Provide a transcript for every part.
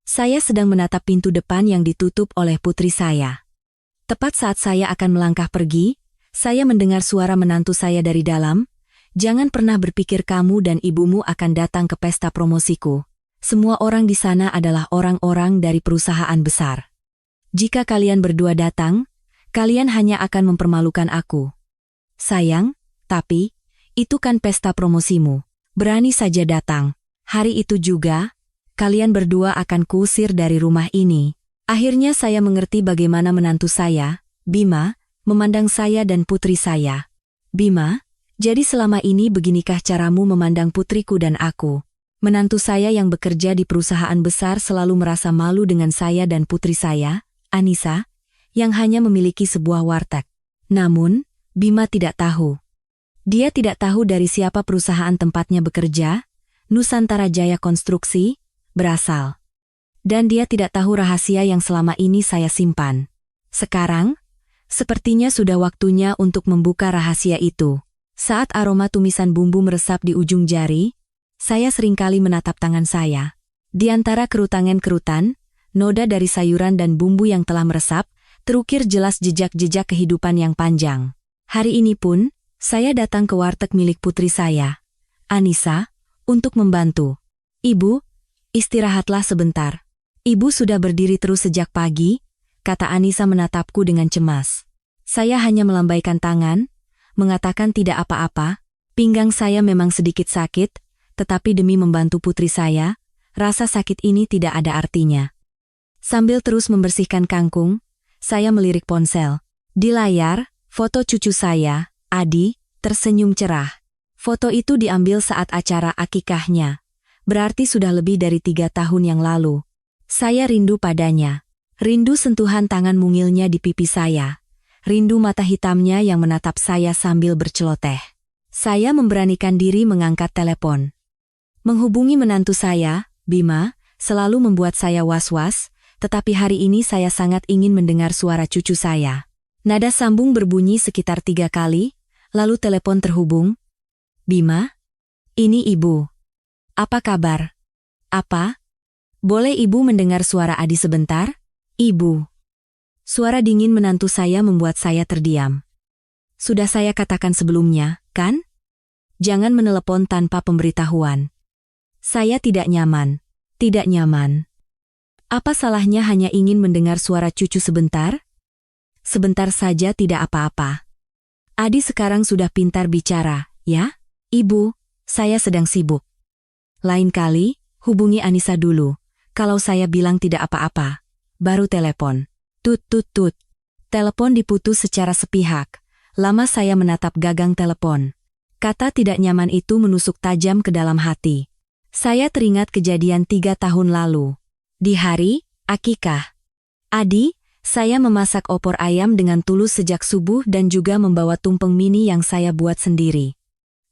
Saya sedang menatap pintu depan yang ditutup oleh putri saya. Tepat saat saya akan melangkah pergi, saya mendengar suara menantu saya dari dalam. Jangan pernah berpikir kamu dan ibumu akan datang ke pesta promosiku. Semua orang di sana adalah orang-orang dari perusahaan besar. Jika kalian berdua datang, kalian hanya akan mempermalukan aku. Sayang, tapi, itu kan pesta promosimu. Berani saja datang. Hari itu juga, kalian berdua akan kuusir dari rumah ini. Akhirnya saya mengerti bagaimana menantu saya, Bima, memandang saya dan putri saya. Bima, jadi selama ini beginikah caramu memandang putriku dan aku? Menantu saya yang bekerja di perusahaan besar selalu merasa malu dengan saya dan putri saya, Anissa, yang hanya memiliki sebuah warteg. Namun, Bima tidak tahu. Dia tidak tahu dari siapa perusahaan tempatnya bekerja, Nusantara Jaya Konstruksi, berasal. Dan dia tidak tahu rahasia yang selama ini saya simpan. Sekarang, sepertinya sudah waktunya untuk membuka rahasia itu. Saat aroma tumisan bumbu meresap di ujung jari, saya seringkali menatap tangan saya. Di antara kerutan, noda dari sayuran dan bumbu yang telah meresap, terukir jelas jejak-jejak kehidupan yang panjang. Hari ini pun, saya datang ke warteg milik putri saya, Anissa, untuk membantu. Ibu, istirahatlah sebentar. Ibu sudah berdiri terus sejak pagi, kata Anissa menatapku dengan cemas. Saya hanya melambaikan tangan, mengatakan tidak apa-apa. Pinggang saya memang sedikit sakit, tetapi demi membantu putri saya, rasa sakit ini tidak ada artinya. Sambil terus membersihkan kangkung, saya melirik ponsel. Di layar, foto cucu saya, Adi, tersenyum cerah. Foto itu diambil saat acara akikahnya. Berarti sudah lebih dari 3 tahun yang lalu. Saya rindu padanya. Rindu sentuhan tangan mungilnya di pipi saya. Rindu mata hitamnya yang menatap saya sambil berceloteh. Saya memberanikan diri mengangkat telepon. Menghubungi menantu saya, Bima, selalu membuat saya was-was, tetapi hari ini saya sangat ingin mendengar suara cucu saya. Nada sambung berbunyi sekitar 3 kali, lalu telepon terhubung. Bima? Ini ibu. Apa kabar? Apa? Boleh ibu mendengar suara Adi sebentar? Ibu. Suara dingin menantu saya membuat saya terdiam. Sudah saya katakan sebelumnya, kan? Jangan menelepon tanpa pemberitahuan. Saya tidak nyaman. Tidak nyaman. Apa salahnya hanya ingin mendengar suara cucu sebentar? Sebentar saja tidak apa-apa. Adi sekarang sudah pintar bicara, ya? Ibu, saya sedang sibuk. Lain kali, hubungi Anissa dulu. Kalau saya bilang tidak apa-apa, baru telepon. Tut tut tut. Telepon diputus secara sepihak. Lama saya menatap gagang telepon. Kata tidak nyaman itu menusuk tajam ke dalam hati. Saya teringat kejadian 3 tahun lalu. Di hari akikah. Adi, saya memasak opor ayam dengan tulus sejak subuh dan juga membawa tumpeng mini yang saya buat sendiri.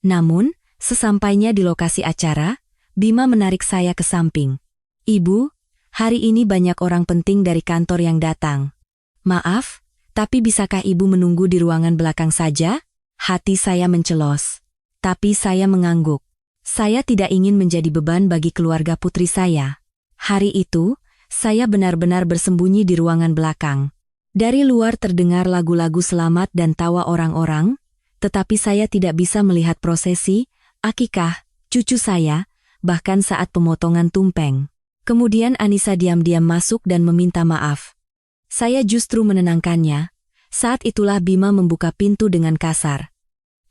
Namun, sesampainya di lokasi acara, Bima menarik saya ke samping. Ibu, hari ini banyak orang penting dari kantor yang datang. Maaf, tapi bisakah ibu menunggu di ruangan belakang saja? Hati saya mencelos. Tapi saya mengangguk. Saya tidak ingin menjadi beban bagi keluarga putri saya. Hari itu, saya benar-benar bersembunyi di ruangan belakang. Dari luar terdengar lagu-lagu selamat dan tawa orang-orang, tetapi saya tidak bisa melihat prosesi, akikah, cucu saya, bahkan saat pemotongan tumpeng. Kemudian Anissa diam-diam masuk dan meminta maaf. Saya justru menenangkannya. Saat itulah Bima membuka pintu dengan kasar.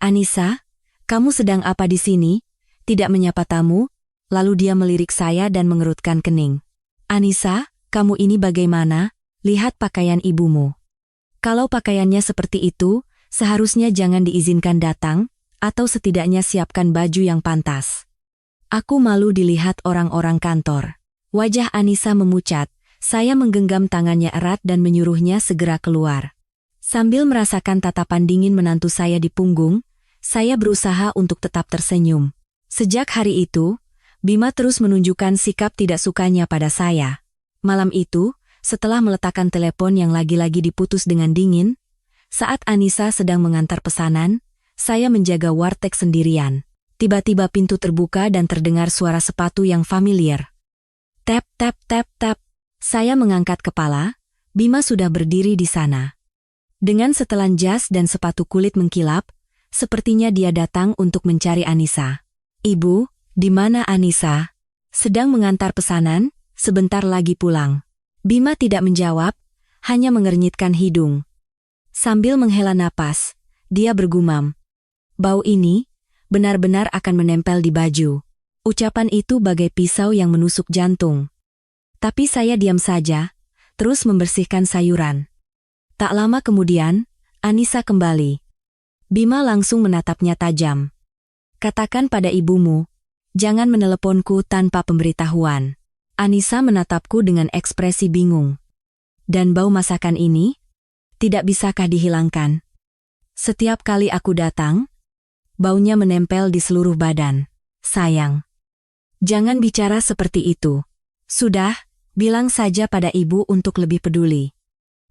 Anissa, kamu sedang apa di sini? Tidak menyapa tamu? Lalu dia melirik saya dan mengerutkan kening. Anissa, kamu ini bagaimana? Lihat pakaian ibumu. Kalau pakaiannya seperti itu, seharusnya jangan diizinkan datang, atau setidaknya siapkan baju yang pantas. Aku malu dilihat orang-orang kantor. Wajah Anissa memucat, saya menggenggam tangannya erat dan menyuruhnya segera keluar. Sambil merasakan tatapan dingin menantu saya di punggung, saya berusaha untuk tetap tersenyum. Sejak hari itu, Bima terus menunjukkan sikap tidak sukanya pada saya. Malam itu, setelah meletakkan telepon yang lagi-lagi diputus dengan dingin, saat Anissa sedang mengantar pesanan, saya menjaga warteg sendirian. Tiba-tiba pintu terbuka dan terdengar suara sepatu yang familiar. Tap tap tap tap. Saya mengangkat kepala, Bima sudah berdiri di sana. Dengan setelan jas dan sepatu kulit mengkilap, sepertinya dia datang untuk mencari Anissa. "Ibu, di mana Anissa?" "Sedang mengantar pesanan, sebentar lagi pulang." Bima tidak menjawab, hanya mengernyitkan hidung. Sambil menghela napas, dia bergumam, "Bau ini benar-benar akan menempel di baju." Ucapan itu bagai pisau yang menusuk jantung. Tapi saya diam saja, terus membersihkan sayuran. Tak lama kemudian, Anissa kembali. Bima langsung menatapnya tajam. "Katakan pada ibumu, jangan meneleponku tanpa pemberitahuan." Anissa menatapku dengan ekspresi bingung. "Dan bau masakan ini? Tidak bisakah dihilangkan? Setiap kali aku datang, baunya menempel di seluruh badan." "Sayang, jangan bicara seperti itu. Sudah, bilang saja pada ibu untuk lebih peduli.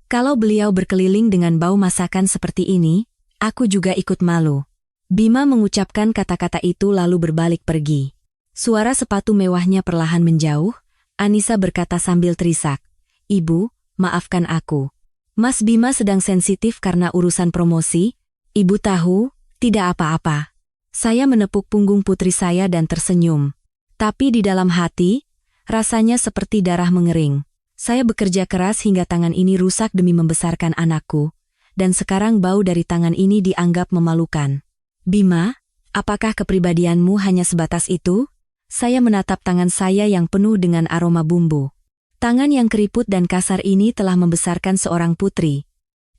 Kalau beliau berkeliling dengan bau masakan seperti ini, aku juga ikut malu." Bima mengucapkan kata-kata itu lalu berbalik pergi. Suara sepatu mewahnya perlahan menjauh. Anissa berkata sambil terisak, "Ibu, maafkan aku. Mas Bima sedang sensitif karena urusan promosi. Ibu tahu, tidak apa-apa." Saya menepuk punggung putri saya dan tersenyum. Tapi di dalam hati, rasanya seperti darah mengering. Saya bekerja keras hingga tangan ini rusak demi membesarkan anakku, dan sekarang bau dari tangan ini dianggap memalukan. "Bima, apakah kepribadianmu hanya sebatas itu?" Saya menatap tangan saya yang penuh dengan aroma bumbu. Tangan yang keriput dan kasar ini telah membesarkan seorang putri.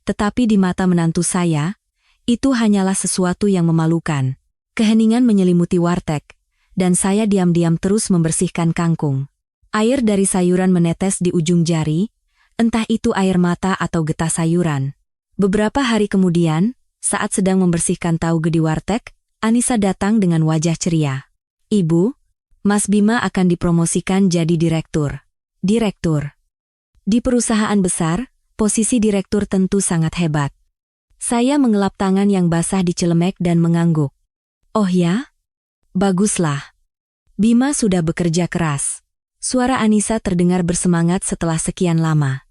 Tetapi di mata menantu saya, itu hanyalah sesuatu yang memalukan. Keheningan menyelimuti warteg, dan saya diam-diam terus membersihkan kangkung. Air dari sayuran menetes di ujung jari, entah itu air mata atau getah sayuran. Beberapa hari kemudian, saat sedang membersihkan tauge di warteg, Anissa datang dengan wajah ceria. "Ibu, Mas Bima akan dipromosikan jadi direktur." "Direktur?" "Di perusahaan besar, posisi direktur tentu sangat hebat." Saya mengelap tangan yang basah di celemek dan mengangguk. "Oh ya? Baguslah. Bima sudah bekerja keras." Suara Anissa terdengar bersemangat setelah sekian lama.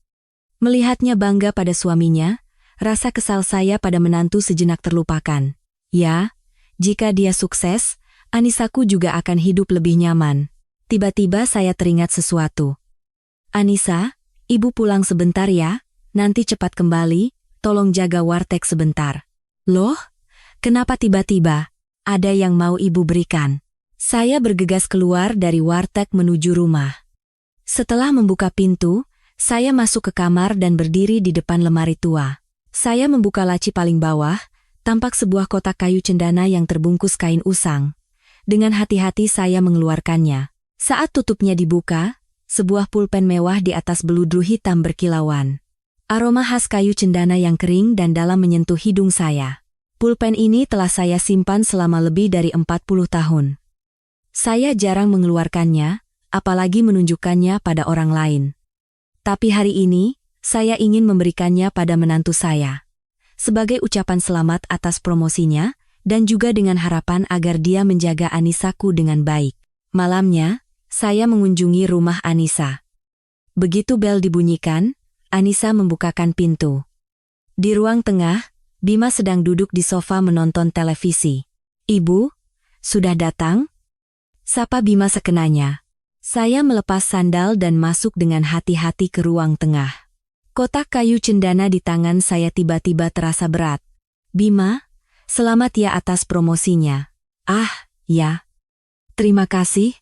Melihatnya bangga pada suaminya, rasa kesal saya pada menantu sejenak terlupakan. Ya, jika dia sukses, Anissaku juga akan hidup lebih nyaman. Tiba-tiba saya teringat sesuatu. "Anissa, ibu pulang sebentar ya, nanti cepat kembali, tolong jaga warteg sebentar." "Loh, kenapa tiba-tiba? Ada yang mau ibu berikan?" Saya bergegas keluar dari warteg menuju rumah. Setelah membuka pintu, saya masuk ke kamar dan berdiri di depan lemari tua. Saya membuka laci paling bawah, tampak sebuah kotak kayu cendana yang terbungkus kain usang. Dengan hati-hati saya mengeluarkannya. Saat tutupnya dibuka, sebuah pulpen mewah di atas beludru hitam berkilauan. Aroma khas kayu cendana yang kering dan dalam menyentuh hidung saya. Pulpen ini telah saya simpan selama lebih dari 40 tahun. Saya jarang mengeluarkannya, apalagi menunjukkannya pada orang lain. Tapi hari ini, saya ingin memberikannya pada menantu saya. Sebagai ucapan selamat atas promosinya, dan juga dengan harapan agar dia menjaga Anissaku dengan baik. Malamnya, saya mengunjungi rumah Anissa. Begitu bel dibunyikan, Anissa membukakan pintu. Di ruang tengah, Bima sedang duduk di sofa menonton televisi. "Ibu, sudah datang?" Sapa Bima sekenanya. Saya melepas sandal dan masuk dengan hati-hati ke ruang tengah. Kotak kayu cendana di tangan saya tiba-tiba terasa berat. "Bima, selamat ya atas promosinya." "Ah, ya. Terima kasih."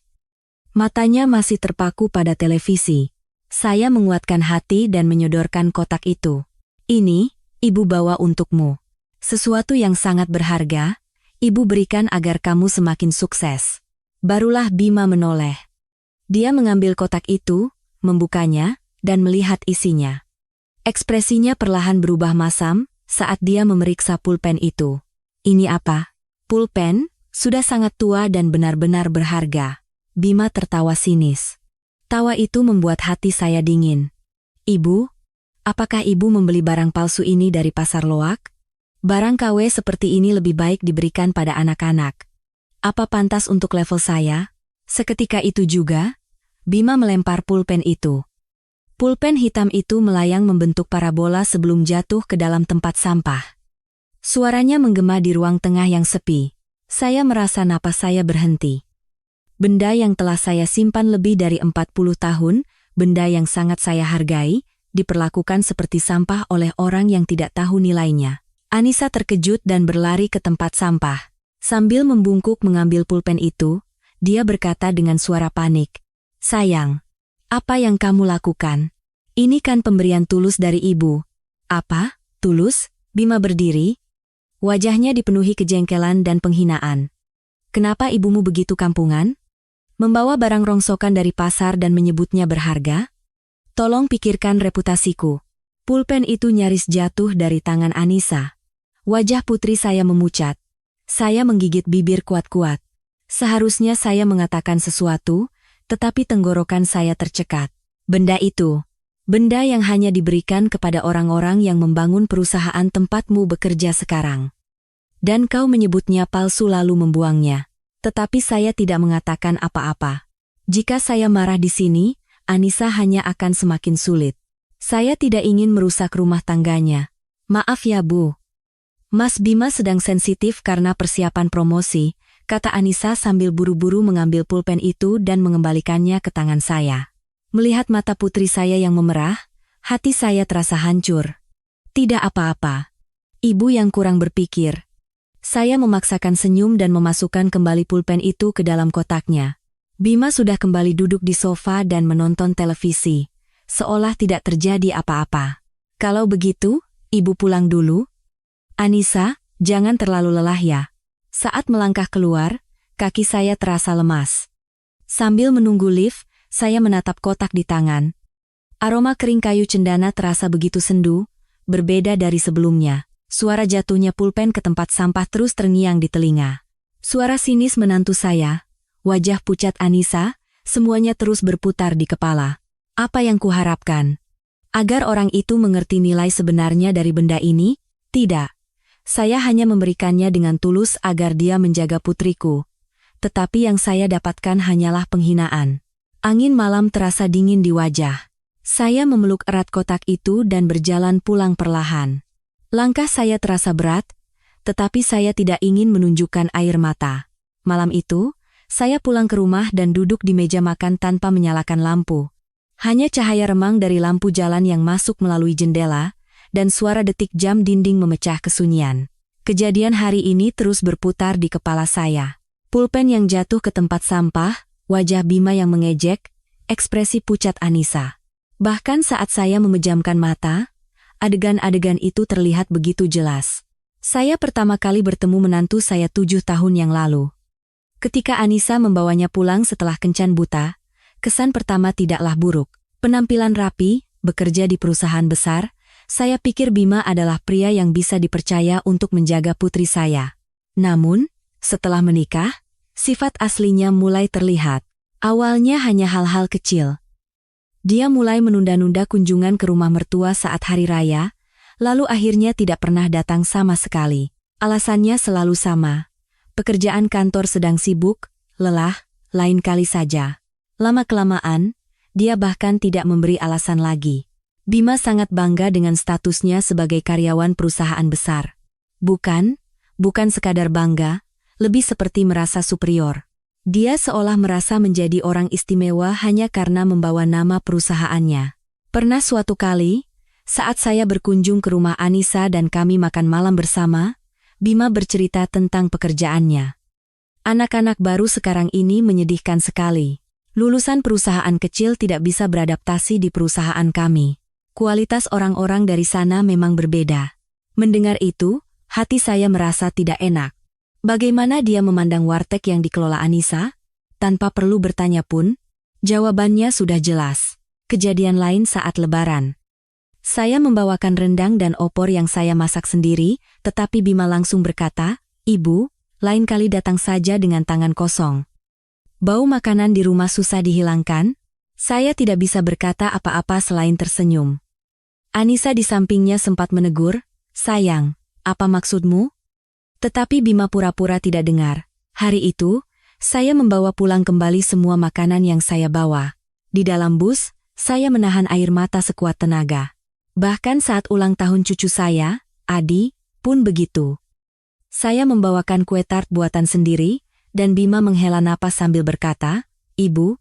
Matanya masih terpaku pada televisi. Saya menguatkan hati dan menyodorkan kotak itu. "Ini, ibu bawa untukmu. Sesuatu yang sangat berharga, ibu berikan agar kamu semakin sukses." Barulah Bima menoleh. Dia mengambil kotak itu, membukanya, dan melihat isinya. Ekspresinya perlahan berubah masam saat dia memeriksa pulpen itu. "Ini apa?" "Pulpen, sudah sangat tua dan benar-benar berharga." Bima tertawa sinis. Tawa itu membuat hati saya dingin. "Ibu, apakah ibu membeli barang palsu ini dari pasar loak? Barang KW seperti ini lebih baik diberikan pada anak-anak. Apa pantas untuk level saya?" Seketika itu juga, Bima melempar pulpen itu. Pulpen hitam itu melayang membentuk parabola sebelum jatuh ke dalam tempat sampah. Suaranya menggema di ruang tengah yang sepi. Saya merasa napas saya berhenti. Benda yang telah saya simpan lebih dari 40 tahun, benda yang sangat saya hargai, diperlakukan seperti sampah oleh orang yang tidak tahu nilainya. Anissa terkejut dan berlari ke tempat sampah. Sambil membungkuk mengambil pulpen itu, dia berkata dengan suara panik, "Sayang, apa yang kamu lakukan? Ini kan pemberian tulus dari ibu." "Apa? Tulus?" Bima berdiri. Wajahnya dipenuhi kejengkelan dan penghinaan. "Kenapa ibumu begitu kampungan? Membawa barang rongsokan dari pasar dan menyebutnya berharga? Tolong pikirkan reputasiku." Pulpen itu nyaris jatuh dari tangan Anissa. Wajah putri saya memucat. Saya menggigit bibir kuat-kuat. Seharusnya saya mengatakan sesuatu, tetapi tenggorokan saya tercekat. Benda itu, benda yang hanya diberikan kepada orang-orang yang membangun perusahaan tempatmu bekerja sekarang. Dan kau menyebutnya palsu lalu membuangnya. Tetapi saya tidak mengatakan apa-apa. Jika saya marah di sini, Anissa hanya akan semakin sulit. Saya tidak ingin merusak rumah tangganya. "Maaf ya Bu. Mas Bima sedang sensitif karena persiapan promosi," kata Anissa sambil buru-buru mengambil pulpen itu dan mengembalikannya ke tangan saya. Melihat mata putri saya yang memerah, hati saya terasa hancur. "Tidak apa-apa. Ibu yang kurang berpikir." Saya memaksakan senyum dan memasukkan kembali pulpen itu ke dalam kotaknya. Bima sudah kembali duduk di sofa dan menonton televisi, seolah tidak terjadi apa-apa. "Kalau begitu, ibu pulang dulu." "Anissa, jangan terlalu lelah ya." Saat melangkah keluar, kaki saya terasa lemas. Sambil menunggu lift, saya menatap kotak di tangan. Aroma kering kayu cendana terasa begitu sendu, berbeda dari sebelumnya. Suara jatuhnya pulpen ke tempat sampah terus terngiang di telinga. Suara sinis menantu saya, wajah pucat Anissa, semuanya terus berputar di kepala. Apa yang kuharapkan? Agar orang itu mengerti nilai sebenarnya dari benda ini? Tidak. Saya hanya memberikannya dengan tulus agar dia menjaga putriku. Tetapi yang saya dapatkan hanyalah penghinaan. Angin malam terasa dingin di wajah. Saya memeluk erat kotak itu dan berjalan pulang perlahan. Langkah saya terasa berat, tetapi saya tidak ingin menunjukkan air mata. Malam itu, saya pulang ke rumah dan duduk di meja makan tanpa menyalakan lampu. Hanya cahaya remang dari lampu jalan yang masuk melalui jendela, dan suara detik jam dinding memecah kesunyian. Kejadian hari ini terus berputar di kepala saya. Pulpen yang jatuh ke tempat sampah, wajah Bima yang mengejek, ekspresi pucat Anissa. Bahkan saat saya memejamkan mata, adegan-adegan itu terlihat begitu jelas. Saya pertama kali bertemu menantu saya 7 tahun yang lalu. Ketika Anissa membawanya pulang setelah kencan buta, kesan pertama tidaklah buruk. Penampilan rapi, bekerja di perusahaan besar, saya pikir Bima adalah pria yang bisa dipercaya untuk menjaga putri saya. Namun, setelah menikah, sifat aslinya mulai terlihat. Awalnya hanya hal-hal kecil. Dia mulai menunda-nunda kunjungan ke rumah mertua saat hari raya, lalu akhirnya tidak pernah datang sama sekali. Alasannya selalu sama. Pekerjaan kantor sedang sibuk, lelah, lain kali saja. Lama-kelamaan, dia bahkan tidak memberi alasan lagi. Bima sangat bangga dengan statusnya sebagai karyawan perusahaan besar. Bukan sekadar bangga, lebih seperti merasa superior. Dia seolah merasa menjadi orang istimewa hanya karena membawa nama perusahaannya. Pernah suatu kali, saat saya berkunjung ke rumah Anissa dan kami makan malam bersama, Bima bercerita tentang pekerjaannya. "Anak-anak baru sekarang ini menyedihkan sekali. Lulusan perusahaan kecil tidak bisa beradaptasi di perusahaan kami. Kualitas orang-orang dari sana memang berbeda." Mendengar itu, hati saya merasa tidak enak. Bagaimana dia memandang warteg yang dikelola Anissa? Tanpa perlu bertanya pun, jawabannya sudah jelas. Kejadian lain saat Lebaran. Saya membawakan rendang dan opor yang saya masak sendiri, tetapi Bima langsung berkata, "Ibu, lain kali datang saja dengan tangan kosong." Bau makanan di rumah susah dihilangkan. Saya tidak bisa berkata apa-apa selain tersenyum. Anissa di sampingnya sempat menegur, "Sayang, apa maksudmu?" Tetapi Bima pura-pura tidak dengar. Hari itu, saya membawa pulang kembali semua makanan yang saya bawa. Di dalam bus, Saya menahan air mata sekuat tenaga. Bahkan saat ulang tahun cucu saya, Adi, pun begitu. Saya membawakan kue tart buatan sendiri, dan Bima menghela napas sambil berkata, "Ibu,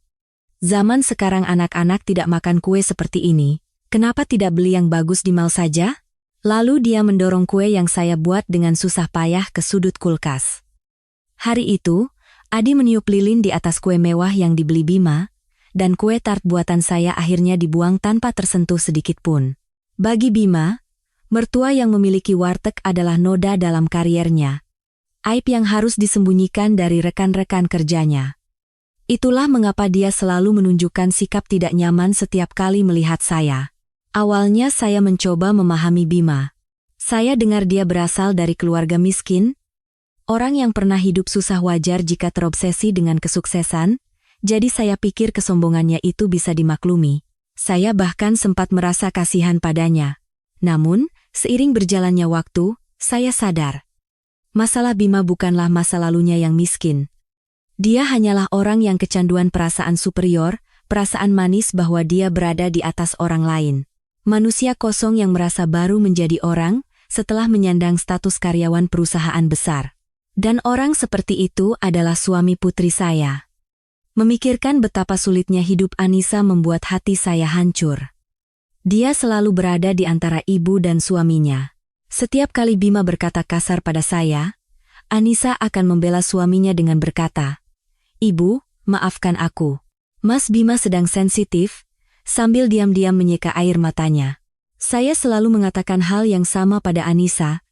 zaman sekarang anak-anak tidak makan kue seperti ini. Kenapa tidak beli yang bagus di mall saja?" Lalu dia mendorong kue yang saya buat dengan susah payah ke sudut kulkas. Hari itu, Adi meniup lilin di atas kue mewah yang dibeli Bima, dan kue tart buatan saya akhirnya dibuang tanpa tersentuh sedikit pun. Bagi Bima, mertua yang memiliki warteg adalah noda dalam kariernya. Aib yang harus disembunyikan dari rekan-rekan kerjanya. Itulah mengapa dia selalu menunjukkan sikap tidak nyaman setiap kali melihat saya. Awalnya saya mencoba memahami Bima. Saya dengar dia berasal dari keluarga miskin. Orang yang pernah hidup susah wajar jika terobsesi dengan kesuksesan, jadi saya pikir kesombongannya itu bisa dimaklumi. Saya bahkan sempat merasa kasihan padanya. Namun, seiring berjalannya waktu, saya sadar. Masalah Bima bukanlah masa lalunya yang miskin. Dia hanyalah orang yang kecanduan perasaan superior, perasaan manis bahwa dia berada di atas orang lain. Manusia kosong yang merasa baru menjadi orang, setelah menyandang status karyawan perusahaan besar. Dan orang seperti itu adalah suami putri saya. Memikirkan betapa sulitnya hidup Anissa membuat hati saya hancur. Dia selalu berada di antara ibu dan suaminya. Setiap kali Bima berkata kasar pada saya, Anissa akan membela suaminya dengan berkata, "Ibu, maafkan aku." Mas Bima sedang sensitif, sambil diam-diam menyeka air matanya. Saya selalu mengatakan hal yang sama pada Anissa.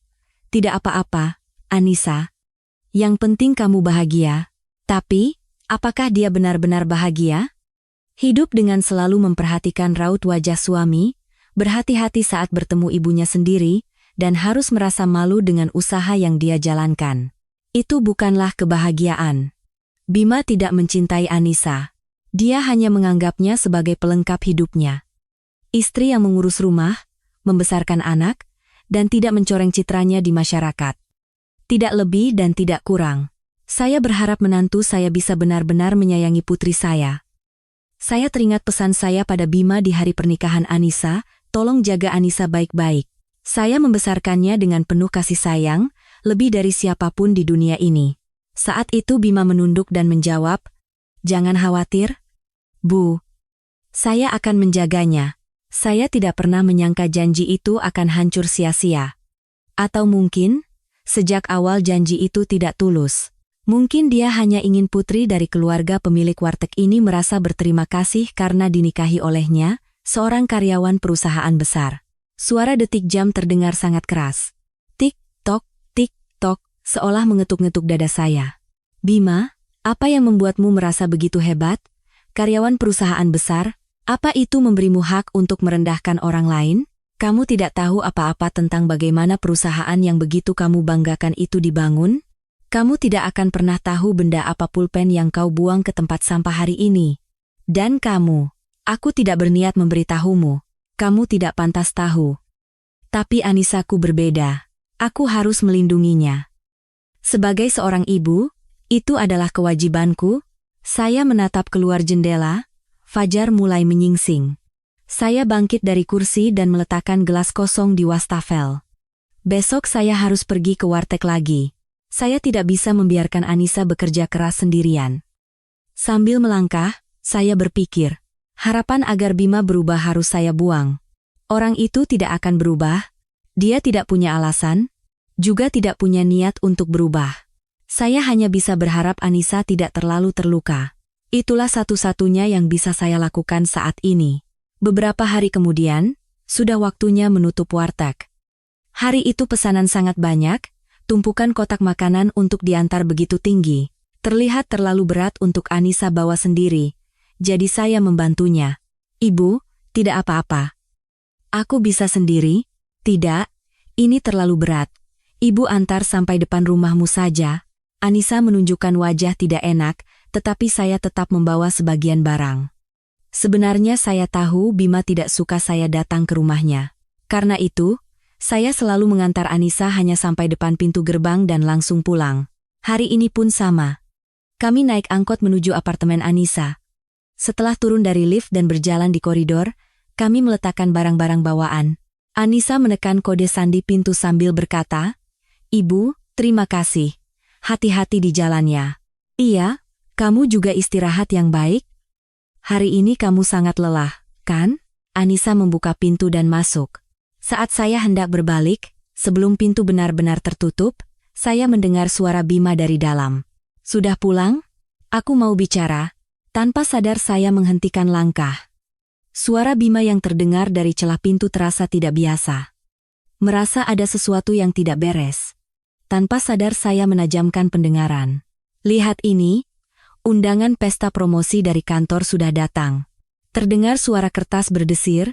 "Tidak apa-apa, Anissa. Yang penting kamu bahagia." Tapi, apakah dia benar-benar bahagia? Hidup dengan selalu memperhatikan raut wajah suami, berhati-hati saat bertemu ibunya sendiri, dan harus merasa malu dengan usaha yang dia jalankan. Itu bukanlah kebahagiaan. Bima tidak mencintai Anissa. Dia hanya menganggapnya sebagai pelengkap hidupnya. Istri yang mengurus rumah, membesarkan anak, dan tidak mencoreng citranya di masyarakat. Tidak lebih dan tidak kurang. Saya berharap menantu saya bisa benar-benar menyayangi putri saya. Saya teringat pesan saya pada Bima di hari pernikahan Anissa, tolong jaga Anissa baik-baik. Saya membesarkannya dengan penuh kasih sayang, lebih dari siapapun di dunia ini. Saat itu Bima menunduk dan menjawab, "Jangan khawatir, Bu. Saya akan menjaganya." Saya tidak pernah menyangka janji itu akan hancur sia-sia. Atau mungkin, sejak awal janji itu tidak tulus. Mungkin dia hanya ingin putri dari keluarga pemilik warteg ini merasa berterima kasih karena dinikahi olehnya, seorang karyawan perusahaan besar. Suara detik jam terdengar sangat keras. Tik-tok, tik-tok, seolah mengetuk-ngetuk dada saya. "Bima, apa yang membuatmu merasa begitu hebat? Karyawan perusahaan besar, apa itu memberimu hak untuk merendahkan orang lain? Kamu tidak tahu apa-apa tentang bagaimana perusahaan yang begitu kamu banggakan itu dibangun? Kamu tidak akan pernah tahu benda apa pulpen yang kau buang ke tempat sampah hari ini. Dan kamu, aku tidak berniat memberitahumu. Kamu tidak pantas tahu. Tapi Anissaku berbeda. Aku harus melindunginya. Sebagai seorang ibu, itu adalah kewajibanku." Saya menatap keluar jendela. Fajar mulai menyingsing. Saya bangkit dari kursi dan meletakkan gelas kosong di wastafel. Besok saya harus pergi ke warteg lagi. Saya tidak bisa membiarkan Anissa bekerja keras sendirian. Sambil melangkah, saya berpikir, harapan agar Bima berubah harus saya buang. Orang itu tidak akan berubah. Dia tidak punya alasan, juga tidak punya niat untuk berubah. Saya hanya bisa berharap Anissa tidak terlalu terluka. Itulah satu-satunya yang bisa saya lakukan saat ini. Beberapa hari kemudian, sudah waktunya menutup warteg. Hari itu pesanan sangat banyak, tumpukan kotak makanan untuk diantar begitu tinggi. Terlihat terlalu berat untuk Anissa bawa sendiri, jadi saya membantunya. "Ibu, tidak apa-apa. Aku bisa sendiri." "Tidak, ini terlalu berat. Ibu antar sampai depan rumahmu saja." Anissa menunjukkan wajah tidak enak, tetapi saya tetap membawa sebagian barang. Sebenarnya saya tahu Bima tidak suka saya datang ke rumahnya. Karena itu, saya selalu mengantar Anissa hanya sampai depan pintu gerbang dan langsung pulang. Hari ini pun sama. Kami naik angkot menuju apartemen Anissa. Setelah turun dari lift dan berjalan di koridor, kami meletakkan barang-barang bawaan. Anissa menekan kode sandi pintu sambil berkata, "Ibu, terima kasih. Hati-hati di jalannya." "Iya, kamu juga istirahat yang baik. Hari ini kamu sangat lelah, kan?" Anissa membuka pintu dan masuk. Saat saya hendak berbalik, sebelum pintu benar-benar tertutup, saya mendengar suara Bima dari dalam. "Sudah pulang? Aku mau bicara." Tanpa sadar saya menghentikan langkah. Suara Bima yang terdengar dari celah pintu terasa tidak biasa. Merasa ada sesuatu yang tidak beres. Tanpa sadar saya menajamkan pendengaran. "Lihat ini, undangan pesta promosi dari kantor sudah datang." Terdengar suara kertas berdesir,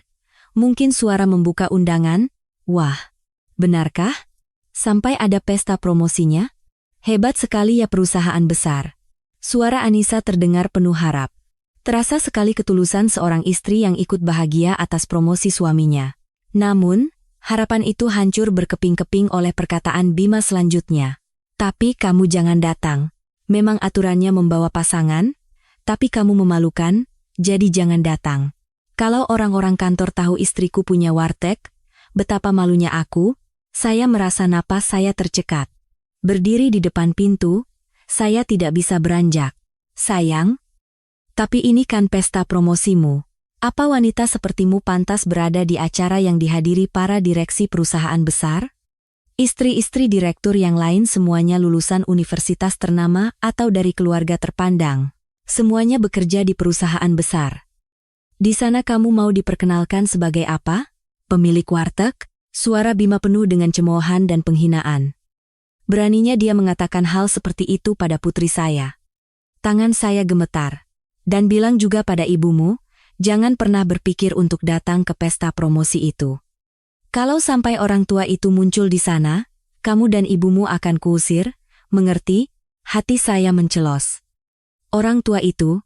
mungkin suara membuka undangan. Wah, benarkah? Sampai ada pesta promosinya? Hebat sekali ya perusahaan besar. Suara Anissa terdengar penuh harap. Terasa sekali ketulusan seorang istri yang ikut bahagia atas promosi suaminya. Namun, harapan itu hancur berkeping-keping oleh perkataan Bima selanjutnya. "Tapi kamu jangan datang. Memang aturannya membawa pasangan, tapi kamu memalukan, jadi jangan datang." Kalau orang-orang kantor tahu istriku punya warteg, betapa malunya aku. Saya merasa napas saya tercekat. Berdiri di depan pintu, saya tidak bisa beranjak. "Sayang, tapi ini kan pesta promosimu. Apa wanita sepertimu pantas berada di acara yang dihadiri para direksi perusahaan besar? Istri-istri direktur yang lain semuanya lulusan universitas ternama atau dari keluarga terpandang. Semuanya bekerja di perusahaan besar. Di sana kamu mau diperkenalkan sebagai apa? Pemilik warteg?" Suara Bima penuh dengan cemoohan dan penghinaan. Beraninya dia mengatakan hal seperti itu pada putri saya. Tangan saya gemetar. "Dan bilang juga pada ibumu, jangan pernah berpikir untuk datang ke pesta promosi itu. Kalau sampai orang tua itu muncul di sana, kamu dan ibumu akan kuusir, mengerti?" Hati saya mencelos. Orang tua itu?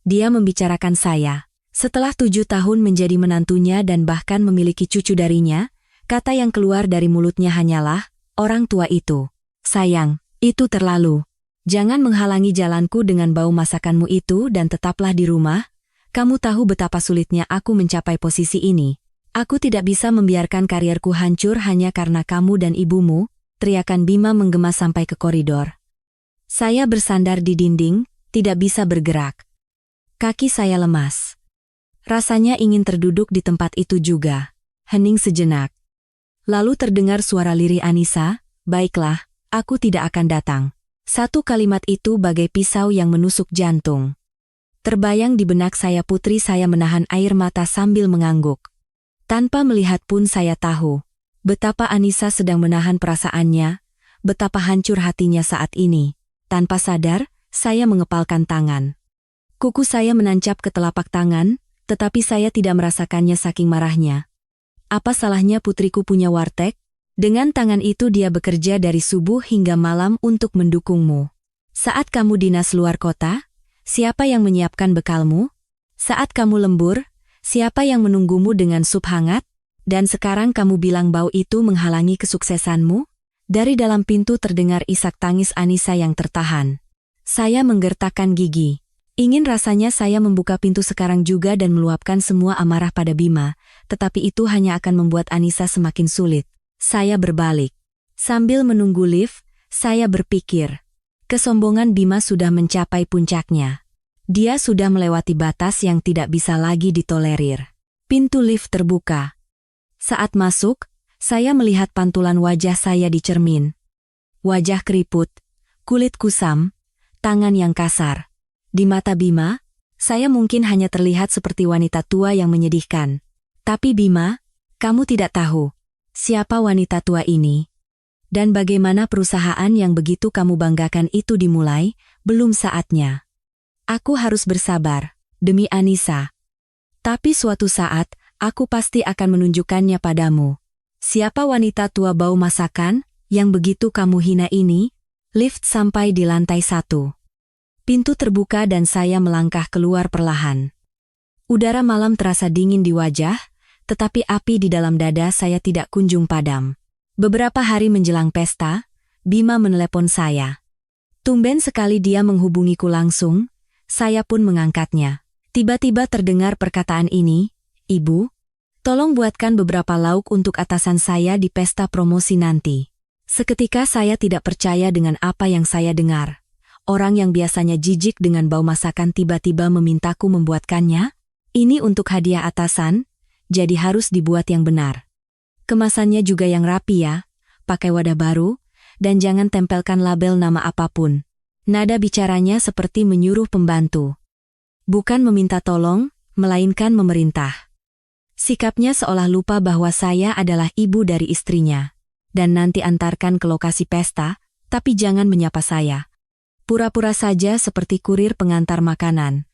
Dia membicarakan saya. Setelah 7 tahun menjadi menantunya dan bahkan memiliki cucu darinya, kata yang keluar dari mulutnya hanyalah, "Orang tua itu." "Sayang, itu terlalu. Jangan menghalangi jalanku dengan bau masakanmu itu dan tetaplah di rumah. Kamu tahu betapa sulitnya aku mencapai posisi ini. Aku tidak bisa membiarkan karierku hancur hanya karena kamu dan ibumu." Teriakan Bima menggema sampai ke koridor. Saya bersandar di dinding, tidak bisa bergerak. Kaki saya lemas. Rasanya ingin terduduk di tempat itu juga. Hening sejenak. Lalu terdengar suara lirih Anissa, "Baiklah, aku tidak akan datang." Satu kalimat itu bagai pisau yang menusuk jantung. Terbayang di benak saya putri saya menahan air mata sambil mengangguk. Tanpa melihat pun saya tahu betapa Anissa sedang menahan perasaannya, betapa hancur hatinya saat ini. Tanpa sadar, saya mengepalkan tangan. Kuku saya menancap ke telapak tangan, tetapi saya tidak merasakannya saking marahnya. Apa salahnya putriku punya warteg? Dengan tangan itu dia bekerja dari subuh hingga malam untuk mendukungmu. Saat kamu dinas luar kota, siapa yang menyiapkan bekalmu? Saat kamu lembur, siapa yang menunggumu dengan sup hangat? Dan sekarang kamu bilang bau itu menghalangi kesuksesanmu? Dari dalam pintu terdengar isak tangis Anissa yang tertahan. Saya menggertakkan gigi. Ingin rasanya saya membuka pintu sekarang juga dan meluapkan semua amarah pada Bima, tetapi itu hanya akan membuat Anissa semakin sulit. Saya berbalik. Sambil menunggu lift, saya berpikir, kesombongan Bima sudah mencapai puncaknya. Dia sudah melewati batas yang tidak bisa lagi ditolerir. Pintu lift terbuka. Saat masuk, saya melihat pantulan wajah saya di cermin. Wajah keriput, kulit kusam, tangan yang kasar. Di mata Bima, saya mungkin hanya terlihat seperti wanita tua yang menyedihkan. Tapi Bima, kamu tidak tahu siapa wanita tua ini. Dan bagaimana perusahaan yang begitu kamu banggakan itu dimulai, belum saatnya. Aku harus bersabar, demi Anissa. Tapi suatu saat, aku pasti akan menunjukkannya padamu. Siapa wanita tua bau masakan, yang begitu kamu hina ini? Lift sampai di lantai 1. Pintu terbuka dan saya melangkah keluar perlahan. Udara malam terasa dingin di wajah, tetapi api di dalam dada saya tidak kunjung padam. Beberapa hari menjelang pesta, Bima menelepon saya. Tumben sekali dia menghubungiku langsung, saya pun mengangkatnya. Tiba-tiba terdengar perkataan ini, "Ibu, tolong buatkan beberapa lauk untuk atasan saya di pesta promosi nanti." Seketika saya tidak percaya dengan apa yang saya dengar. Orang yang biasanya jijik dengan bau masakan tiba-tiba memintaku membuatkannya. Ini untuk hadiah atasan, jadi harus dibuat yang benar. Kemasannya juga yang rapi ya, pakai wadah baru, dan jangan tempelkan label nama apapun. Nada bicaranya seperti menyuruh pembantu. Bukan meminta tolong, melainkan memerintah. Sikapnya seolah lupa bahwa saya adalah ibu dari istrinya. Dan nanti antarkan ke lokasi pesta, tapi jangan menyapa saya. Pura-pura saja seperti kurir pengantar makanan.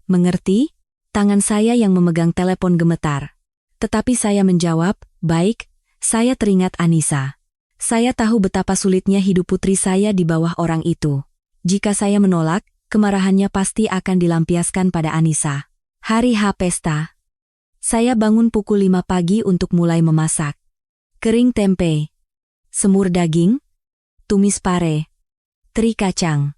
Mengerti? Tangan saya yang memegang telepon gemetar. Tetapi saya menjawab, "Baik," saya teringat Anissa. Saya tahu betapa sulitnya hidup putri saya di bawah orang itu. Jika saya menolak, kemarahannya pasti akan dilampiaskan pada Anissa. Hari H pesta. Saya bangun pukul 5 pagi untuk mulai memasak. Kering tempe, semur daging, tumis pare, teri kacang.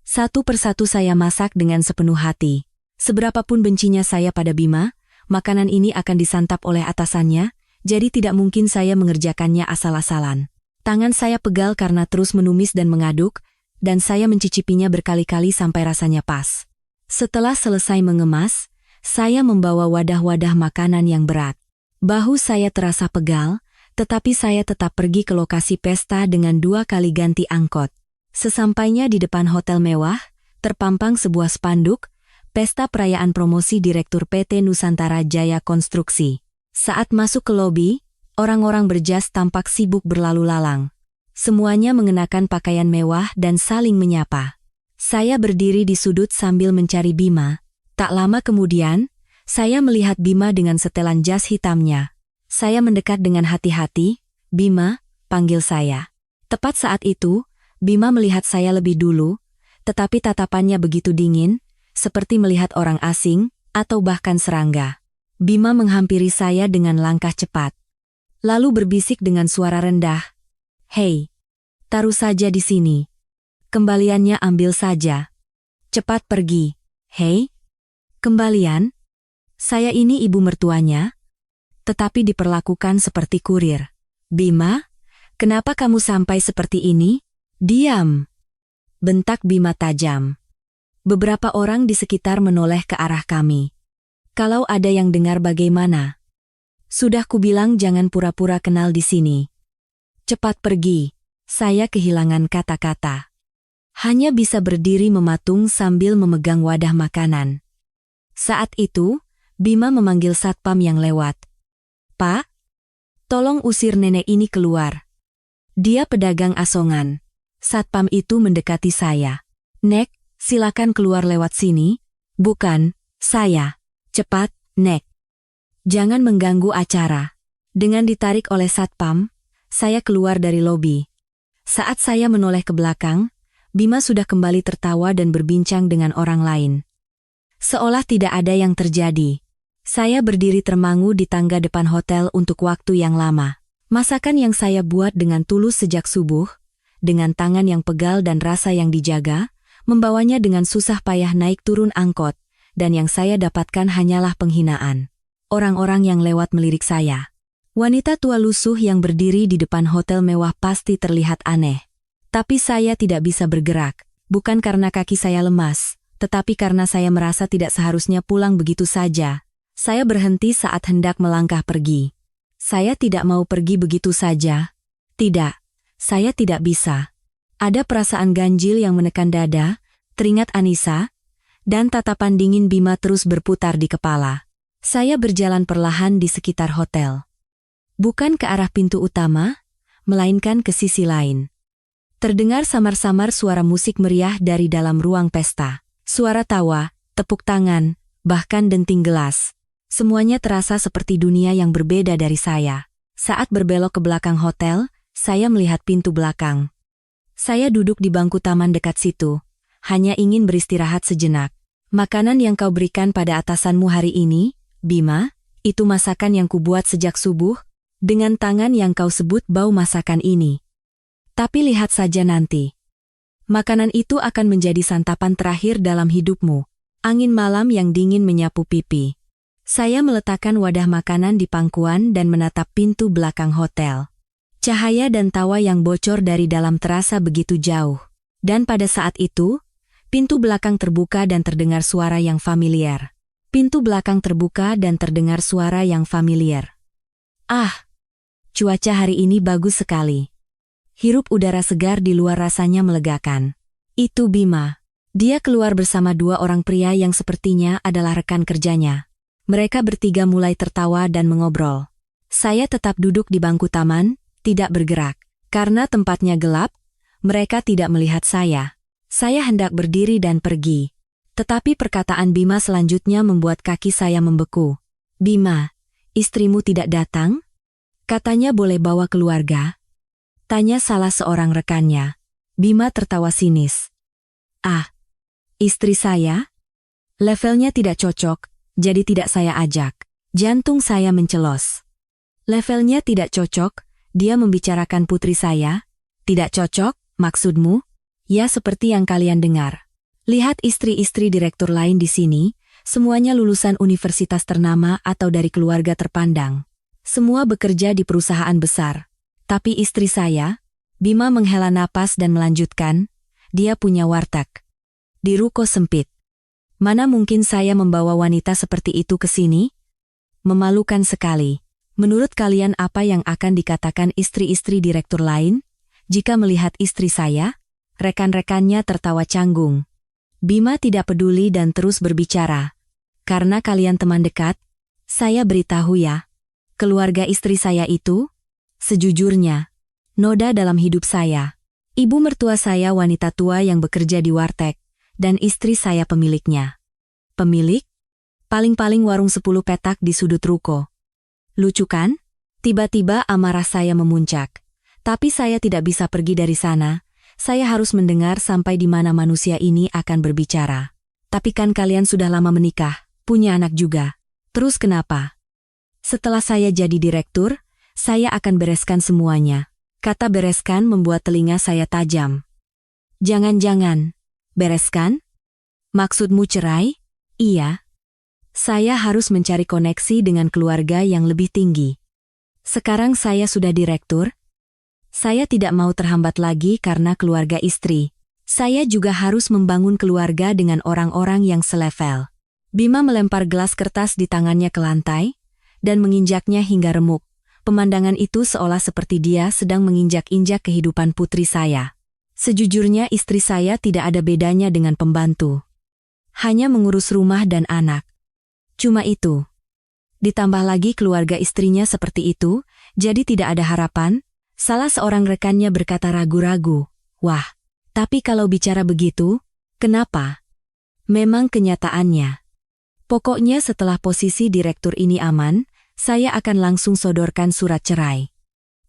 Satu persatu saya masak dengan sepenuh hati. Seberapapun bencinya saya pada Bima, makanan ini akan disantap oleh atasannya, jadi tidak mungkin saya mengerjakannya asal-asalan. Tangan saya pegal karena terus menumis dan mengaduk, dan saya mencicipinya berkali-kali sampai rasanya pas. Setelah selesai mengemas, saya membawa wadah-wadah makanan yang berat. Bahu saya terasa pegal, tetapi saya tetap pergi ke lokasi pesta dengan 2 kali ganti angkot. Sesampainya di depan hotel mewah, terpampang sebuah spanduk, Pesta Perayaan Promosi Direktur PT Nusantara Jaya Konstruksi. Saat masuk ke lobi, orang-orang berjas tampak sibuk berlalu lalang. Semuanya mengenakan pakaian mewah dan saling menyapa. Saya berdiri di sudut sambil mencari Bima. Tak lama kemudian, saya melihat Bima dengan setelan jas hitamnya. Saya mendekat dengan hati-hati. "Bima," panggil saya. Tepat saat itu, Bima melihat saya lebih dulu, tetapi tatapannya begitu dingin, seperti melihat orang asing, atau bahkan serangga. Bima menghampiri saya dengan langkah cepat. Lalu berbisik dengan suara rendah, "Hei, taruh saja di sini. Kembaliannya ambil saja. Cepat pergi." "Hei, kembalian? Saya ini ibu mertuanya, tetapi diperlakukan seperti kurir." "Bima, kenapa kamu sampai seperti ini?" "Diam!" bentak Bima tajam. Beberapa orang di sekitar menoleh ke arah kami. "Kalau ada yang dengar bagaimana? Sudah kubilang jangan pura-pura kenal di sini. Cepat pergi." Saya kehilangan kata-kata. Hanya bisa berdiri mematung sambil memegang wadah makanan. Saat itu, Bima memanggil satpam yang lewat. "Pak, tolong usir nenek ini keluar. Dia pedagang asongan." Satpam itu mendekati saya. "Nek, silakan keluar lewat sini." "Bukan, saya." "Cepat, Nek. Jangan mengganggu acara." Dengan ditarik oleh satpam, saya keluar dari lobi. Saat saya menoleh ke belakang, Bima sudah kembali tertawa dan berbincang dengan orang lain. Seolah tidak ada yang terjadi. Saya berdiri termangu di tangga depan hotel untuk waktu yang lama. Masakan yang saya buat dengan tulus sejak subuh, dengan tangan yang pegal dan rasa yang dijaga, membawanya dengan susah payah naik turun angkot, dan yang saya dapatkan hanyalah penghinaan. Orang-orang yang lewat melirik saya. Wanita tua lusuh yang berdiri di depan hotel mewah pasti terlihat aneh. Tapi saya tidak bisa bergerak, bukan karena kaki saya lemas, tetapi karena saya merasa tidak seharusnya pulang begitu saja. Saya berhenti saat hendak melangkah pergi. Saya tidak mau pergi begitu saja. Tidak, saya tidak bisa. Ada perasaan ganjil yang menekan dada, teringat Anissa, dan tatapan dingin Bima terus berputar di kepala. Saya berjalan perlahan di sekitar hotel. Bukan ke arah pintu utama, melainkan ke sisi lain. Terdengar samar-samar suara musik meriah dari dalam ruang pesta. Suara tawa, tepuk tangan, bahkan denting gelas. Semuanya terasa seperti dunia yang berbeda dari saya. Saat berbelok ke belakang hotel, saya melihat pintu belakang. Saya duduk di bangku taman dekat situ, hanya ingin beristirahat sejenak. "Makanan yang kau berikan pada atasanmu hari ini, Bima, itu masakan yang kubuat sejak subuh, dengan tangan yang kau sebut bau masakan ini. Tapi lihat saja nanti. Makanan itu akan menjadi santapan terakhir dalam hidupmu. Angin malam yang dingin menyapu pipi. Saya meletakkan wadah makanan di pangkuan dan menatap pintu belakang hotel. Cahaya dan tawa yang bocor dari dalam terasa begitu jauh. Dan pada saat itu, pintu belakang terbuka dan terdengar suara yang familiar. Pintu belakang terbuka dan terdengar suara yang familiar. Ah, cuaca hari ini bagus sekali. Hirup udara segar di luar rasanya melegakan. Itu Bima. Dia keluar bersama dua orang pria yang sepertinya adalah rekan kerjanya. Mereka bertiga mulai tertawa dan mengobrol. Saya tetap duduk di bangku taman, tidak bergerak. Karena tempatnya gelap, mereka tidak melihat saya. Saya hendak berdiri dan pergi. Tetapi perkataan Bima selanjutnya membuat kaki saya membeku. Bima, istrimu tidak datang? Katanya boleh bawa keluarga. Tanya salah seorang rekannya. Bima tertawa sinis. Ah, istri saya? Levelnya tidak cocok, jadi tidak saya ajak. Jantung saya mencelos. Levelnya tidak cocok, dia membicarakan putri saya? Tidak cocok, maksudmu? Ya seperti yang kalian dengar. Lihat istri-istri direktur lain di sini, semuanya lulusan universitas ternama atau dari keluarga terpandang. Semua bekerja di perusahaan besar. Tapi istri saya, Bima menghela napas dan melanjutkan, dia punya warteg. Di ruko sempit. Mana mungkin saya membawa wanita seperti itu ke sini? Memalukan sekali. Menurut kalian apa yang akan dikatakan istri-istri direktur lain? Jika melihat istri saya? Rekan-rekannya tertawa canggung. Bima tidak peduli dan terus berbicara. Karena kalian teman dekat, saya beritahu ya. Keluarga istri saya itu, sejujurnya, noda dalam hidup saya. Ibu mertua saya wanita tua yang bekerja di warteg. Dan istri saya pemiliknya. Pemilik? Paling-paling warung 10 petak di sudut ruko. Lucu kan? Tiba-tiba amarah saya memuncak. Tapi saya tidak bisa pergi dari sana. Saya harus mendengar sampai di mana manusia ini akan berbicara. Tapi kan kalian sudah lama menikah, punya anak juga. Terus kenapa? Setelah saya jadi direktur, saya akan bereskan semuanya. Kata bereskan membuat telinga saya tajam. Jangan-jangan. Bereskan? Maksudmu cerai? Iya. Saya harus mencari koneksi dengan keluarga yang lebih tinggi. Sekarang saya sudah direktur. Saya tidak mau terhambat lagi karena keluarga istri. Saya juga harus membangun keluarga dengan orang-orang yang selevel. Bima melempar gelas kertas di tangannya ke lantai, dan menginjaknya hingga remuk. Pemandangan itu seolah seperti dia sedang menginjak-injak kehidupan putri saya. Sejujurnya istri saya tidak ada bedanya dengan pembantu. Hanya mengurus rumah dan anak. Cuma itu. Ditambah lagi keluarga istrinya seperti itu, jadi tidak ada harapan. Salah seorang rekannya berkata ragu-ragu. Wah, tapi kalau bicara begitu, kenapa? Memang kenyataannya. Pokoknya setelah posisi direktur ini aman, saya akan langsung sodorkan surat cerai.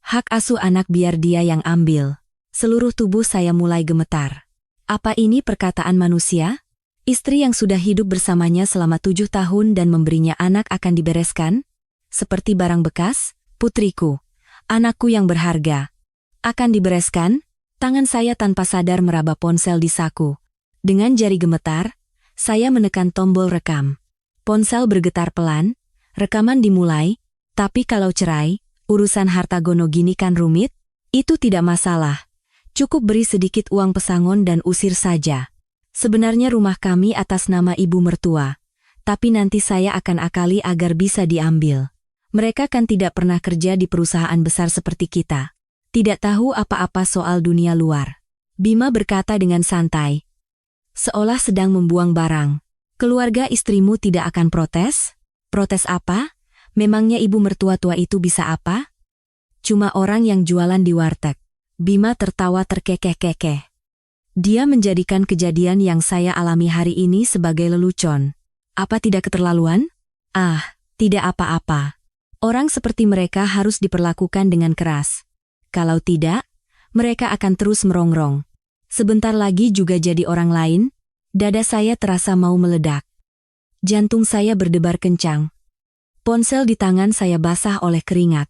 Hak asuh anak biar dia yang ambil. Seluruh tubuh saya mulai gemetar. Apa ini perkataan manusia? Istri yang sudah hidup bersamanya selama 7 tahun dan memberinya anak akan dibereskan? Seperti barang bekas? Putriku, anakku yang berharga. Akan dibereskan? Tangan saya tanpa sadar meraba ponsel di saku. Dengan jari gemetar, saya menekan tombol rekam. Ponsel bergetar pelan, rekaman dimulai, tapi kalau cerai, urusan harta gono gini kan rumit? Itu tidak masalah. Cukup beri sedikit uang pesangon dan usir saja. Sebenarnya rumah kami atas nama ibu mertua. Tapi nanti saya akan akali agar bisa diambil. Mereka kan tidak pernah kerja di perusahaan besar seperti kita. Tidak tahu apa-apa soal dunia luar. Bima berkata dengan santai. Seolah sedang membuang barang. Keluarga istrimu tidak akan protes? Protes apa? Memangnya ibu mertua tua itu bisa apa? Cuma orang yang jualan di warteg. Bima tertawa terkekeh-kekeh. Dia menjadikan kejadian yang saya alami hari ini sebagai lelucon. Apa tidak keterlaluan? Ah, tidak apa-apa. Orang seperti mereka harus diperlakukan dengan keras. Kalau tidak, mereka akan terus merongrong. Sebentar lagi juga jadi orang lain. Dada saya terasa mau meledak. Jantung saya berdebar kencang. Ponsel di tangan saya basah oleh keringat.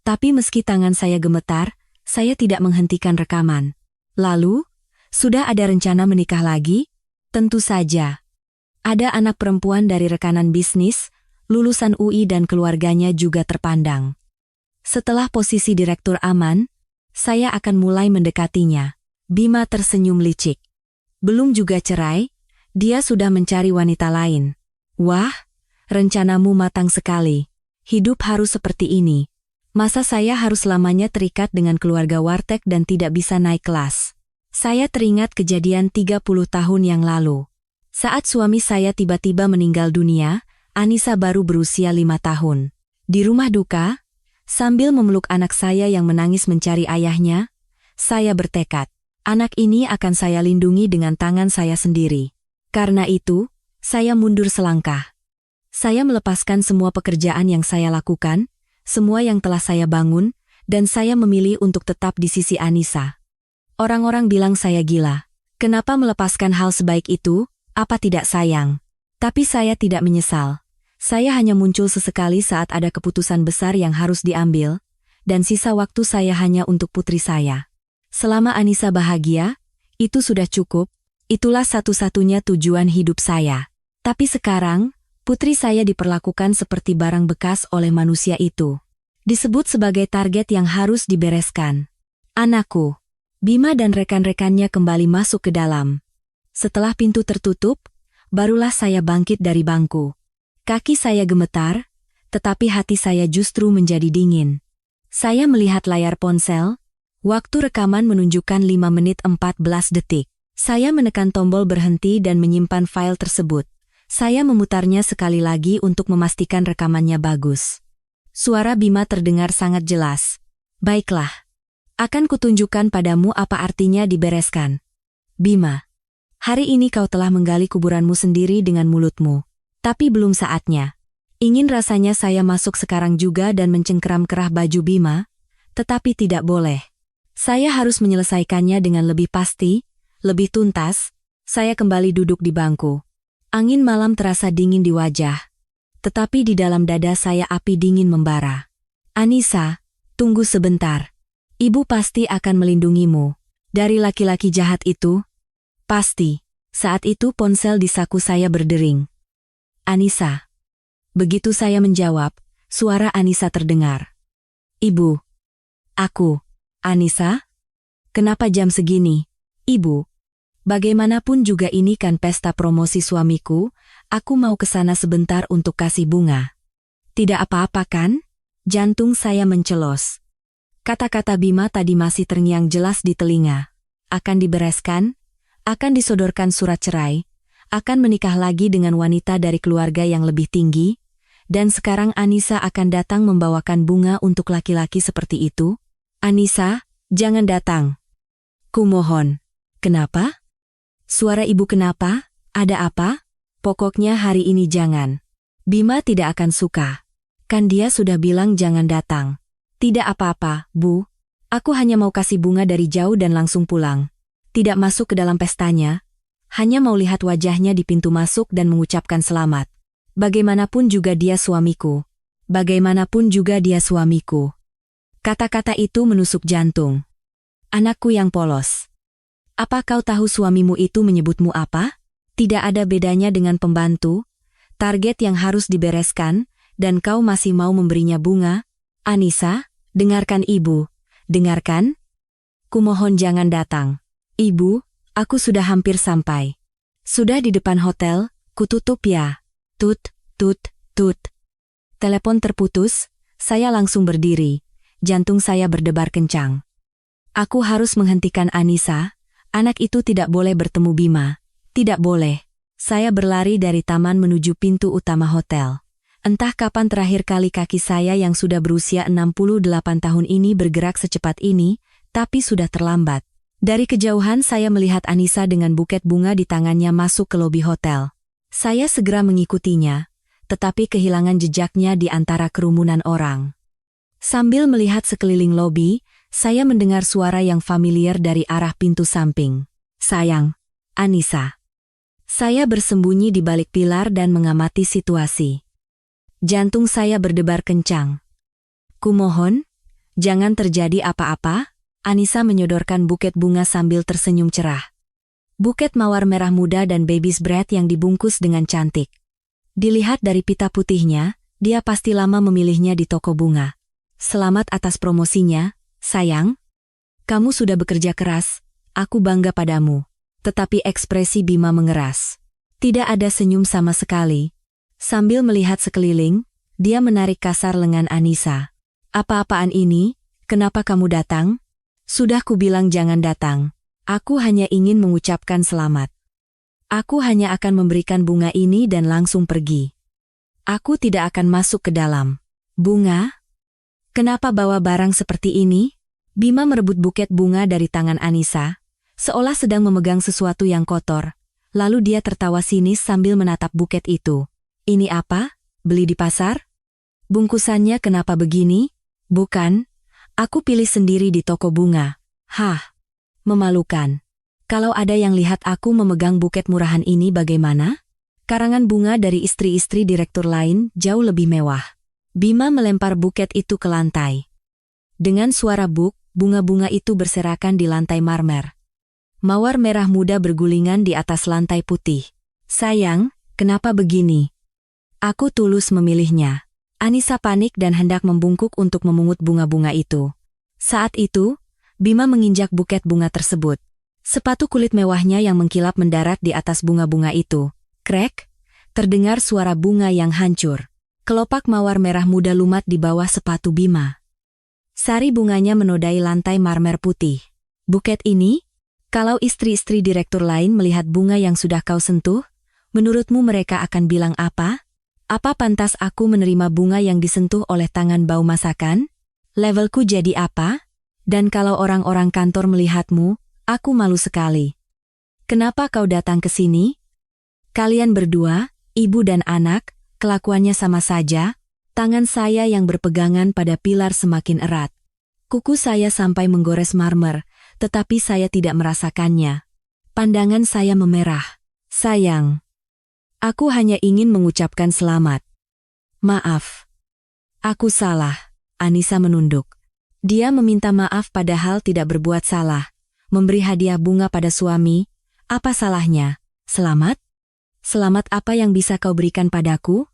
Tapi meski tangan saya gemetar, saya tidak menghentikan rekaman. Lalu, sudah ada rencana menikah lagi? Tentu saja. Ada anak perempuan dari rekanan bisnis, lulusan UI dan keluarganya juga terpandang. Setelah posisi direktur aman, saya akan mulai mendekatinya. Bima tersenyum licik. Belum juga cerai, dia sudah mencari wanita lain. Wah, rencanamu matang sekali. Hidup harus seperti ini. Masa saya harus selamanya terikat dengan keluarga warteg dan tidak bisa naik kelas? Saya teringat kejadian 30 tahun yang lalu. Saat suami saya tiba-tiba meninggal dunia, Anissa baru berusia 5 tahun. Di rumah duka, sambil memeluk anak saya yang menangis mencari ayahnya, saya bertekad, anak ini akan saya lindungi dengan tangan saya sendiri. Karena itu, saya mundur selangkah. Saya melepaskan semua pekerjaan yang saya lakukan, semua yang telah saya bangun, dan saya memilih untuk tetap di sisi Anissa. Orang-orang bilang saya gila. Kenapa melepaskan hal sebaik itu? Apa tidak sayang? Tapi saya tidak menyesal. Saya hanya muncul sesekali saat ada keputusan besar yang harus diambil, dan sisa waktu saya hanya untuk putri saya. Selama Anissa bahagia, itu sudah cukup, itulah satu-satunya tujuan hidup saya. Tapi sekarang, putri saya diperlakukan seperti barang bekas oleh manusia itu. Disebut sebagai target yang harus dibereskan. Anakku, Bima dan rekan-rekannya kembali masuk ke dalam. Setelah pintu tertutup, barulah saya bangkit dari bangku. Kaki saya gemetar, tetapi hati saya justru menjadi dingin. Saya melihat layar ponsel, waktu rekaman menunjukkan 5 menit 14 detik. Saya menekan tombol berhenti dan menyimpan file tersebut. Saya memutarnya sekali lagi untuk memastikan rekamannya bagus. Suara Bima terdengar sangat jelas. Baiklah. Akan kutunjukkan padamu apa artinya dibereskan. Bima, hari ini kau telah menggali kuburanmu sendiri dengan mulutmu. Tapi belum saatnya. Ingin rasanya saya masuk sekarang juga dan mencengkeram kerah baju Bima, tetapi tidak boleh. Saya harus menyelesaikannya dengan lebih pasti, lebih tuntas. Saya kembali duduk di bangku. Angin malam terasa dingin di wajah, tetapi di dalam dada saya api dingin membara. Anissa, tunggu sebentar. Ibu pasti akan melindungimu. Dari laki-laki jahat itu? Pasti. Saat itu ponsel di saku saya berdering. Anissa. Begitu saya menjawab, suara Anissa terdengar. Ibu. Aku. Anissa? Kenapa jam segini? Ibu. Bagaimanapun juga ini kan pesta promosi suamiku, aku mau ke sana sebentar untuk kasih bunga. Tidak apa-apa kan? Jantung saya mencelos. Kata-kata Bima tadi masih terngiang jelas di telinga. Akan dibereskan, akan disodorkan surat cerai, akan menikah lagi dengan wanita dari keluarga yang lebih tinggi, dan sekarang Anissa akan datang membawakan bunga untuk laki-laki seperti itu? Anissa, jangan datang. Kumohon. Kenapa? Suara ibu kenapa? Ada apa? Pokoknya hari ini jangan. Bima tidak akan suka. Kan dia sudah bilang jangan datang. Tidak apa-apa, Bu. Aku hanya mau kasih bunga dari jauh dan langsung pulang. Tidak masuk ke dalam pestanya. Hanya mau lihat wajahnya di pintu masuk dan mengucapkan selamat. Bagaimanapun juga dia suamiku. Bagaimanapun juga dia suamiku. Kata-kata itu menusuk jantung. Anakku yang polos. Apa kau tahu suamimu itu menyebutmu apa? Tidak ada bedanya dengan pembantu, target yang harus dibereskan, dan kau masih mau memberinya bunga? Anissa, dengarkan ibu. Dengarkan? Kumohon jangan datang. Ibu, aku sudah hampir sampai. Sudah di depan hotel, kututup ya. Tut, tut, tut. Telepon terputus, saya langsung berdiri. Jantung saya berdebar kencang. Aku harus menghentikan Anissa. Anak itu tidak boleh bertemu Bima. Tidak boleh. Saya berlari dari taman menuju pintu utama hotel. Entah kapan terakhir kali kaki saya yang sudah berusia 68 tahun ini bergerak secepat ini, tapi sudah terlambat. Dari kejauhan saya melihat Anissa dengan buket bunga di tangannya masuk ke lobi hotel. Saya segera mengikutinya, tetapi kehilangan jejaknya di antara kerumunan orang. Sambil melihat sekeliling lobi, saya mendengar suara yang familiar dari arah pintu samping. Sayang, Anissa. Saya bersembunyi di balik pilar dan mengamati situasi. Jantung saya berdebar kencang. Kumohon, jangan terjadi apa-apa. Anissa menyodorkan buket bunga sambil tersenyum cerah. Buket mawar merah muda dan baby's breath yang dibungkus dengan cantik. Dilihat dari pita putihnya, dia pasti lama memilihnya di toko bunga. Selamat atas promosinya, sayang. Kamu sudah bekerja keras, aku bangga padamu. Tetapi ekspresi Bima mengeras. Tidak ada senyum sama sekali. Sambil melihat sekeliling, dia menarik kasar lengan Anissa. Apa-apaan ini? Kenapa kamu datang? Sudah kubilang jangan datang. Aku hanya ingin mengucapkan selamat. Aku hanya akan memberikan bunga ini dan langsung pergi. Aku tidak akan masuk ke dalam. Bunga? Kenapa bawa barang seperti ini? Bima merebut buket bunga dari tangan Anissa, seolah sedang memegang sesuatu yang kotor. Lalu dia tertawa sinis sambil menatap buket itu. Ini apa? Beli di pasar? Bungkusannya kenapa begini? Bukan, aku pilih sendiri di toko bunga. Hah, memalukan. Kalau ada yang lihat aku memegang buket murahan ini bagaimana? Karangan bunga dari istri-istri direktur lain jauh lebih mewah. Bima melempar buket itu ke lantai. Dengan suara buk, bunga-bunga itu berserakan di lantai marmer. Mawar merah muda bergulingan di atas lantai putih. Sayang, kenapa begini? Aku tulus memilihnya. Anissa panik dan hendak membungkuk untuk memungut bunga-bunga itu. Saat itu, Bima menginjak buket bunga tersebut. Sepatu kulit mewahnya yang mengkilap mendarat di atas bunga-bunga itu. Krek, terdengar suara bunga yang hancur. Kelopak mawar merah muda lumat di bawah sepatu Bima. Sari bunganya menodai lantai marmer putih. Buket ini? Kalau istri-istri direktur lain melihat bunga yang sudah kau sentuh, menurutmu mereka akan bilang apa? Apa pantas aku menerima bunga yang disentuh oleh tangan bau masakan? Levelku jadi apa? Dan kalau orang-orang kantor melihatmu, aku malu sekali. Kenapa kau datang ke sini? Kalian berdua, ibu dan anak, kelakuannya sama saja. Tangan saya yang berpegangan pada pilar semakin erat. Kuku saya sampai menggores marmer, tetapi saya tidak merasakannya. Pandangan saya memerah. Sayang. Aku hanya ingin mengucapkan selamat. Maaf. Aku salah. Anissa menunduk. Dia meminta maaf padahal tidak berbuat salah. Memberi hadiah bunga pada suami. Apa salahnya? Selamat? Selamat apa yang bisa kau berikan padaku?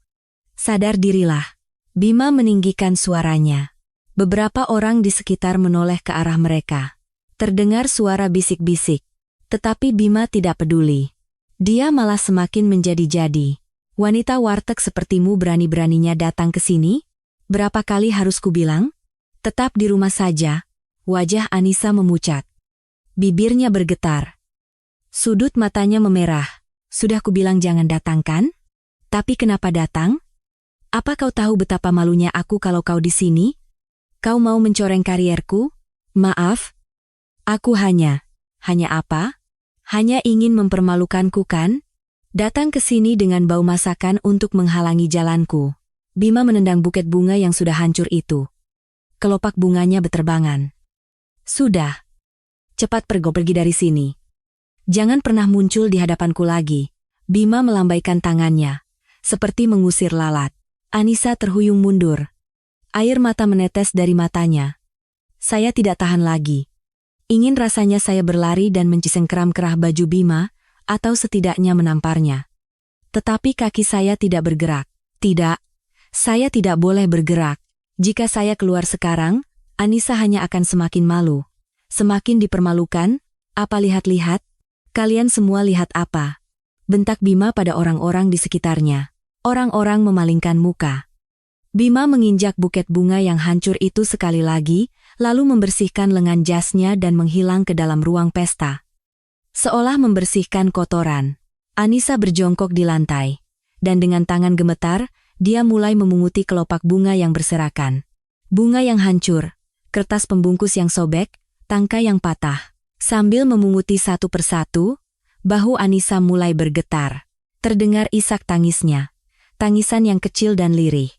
Sadar dirilah. Bima meninggikan suaranya. Beberapa orang di sekitar menoleh ke arah mereka. Terdengar suara bisik-bisik. Tetapi Bima tidak peduli. Dia malah semakin menjadi-jadi. Wanita warteg sepertimu berani-beraninya datang ke sini? Berapa kali harus kubilang? Tetap di rumah saja. Wajah Anissa memucat. Bibirnya bergetar. Sudut matanya memerah. Sudah kubilang jangan datang kan? Tapi kenapa datang? Apa kau tahu betapa malunya aku kalau kau di sini? Kau mau mencoreng karierku? Maaf. Aku hanya apa? Hanya ingin mempermalukanku kan? Datang ke sini dengan bau masakan untuk menghalangi jalanku. Bima menendang buket bunga yang sudah hancur itu. Kelopak bunganya beterbangan. Sudah. Cepat pergi dari sini. Jangan pernah muncul di hadapanku lagi. Bima melambaikan tangannya, seperti mengusir lalat. Anissa terhuyung mundur. Air mata menetes dari matanya. Saya tidak tahan lagi. Ingin rasanya saya berlari dan mencengkeram kerah baju Bima, atau setidaknya menamparnya. Tetapi kaki saya tidak bergerak. Tidak. Saya tidak boleh bergerak. Jika saya keluar sekarang, Anissa hanya akan semakin malu. Semakin dipermalukan. Apa lihat-lihat? Kalian semua lihat apa? Bentak Bima pada orang-orang di sekitarnya. Orang-orang memalingkan muka. Bima menginjak buket bunga yang hancur itu sekali lagi, lalu membersihkan lengan jasnya dan menghilang ke dalam ruang pesta. Seolah membersihkan kotoran, Anissa berjongkok di lantai, dan dengan tangan gemetar, dia mulai memunguti kelopak bunga yang berserakan. Bunga yang hancur, kertas pembungkus yang sobek, tangkai yang patah. Sambil memunguti satu persatu, bahu Anissa mulai bergetar. Terdengar isak tangisnya. Tangisan yang kecil dan lirih.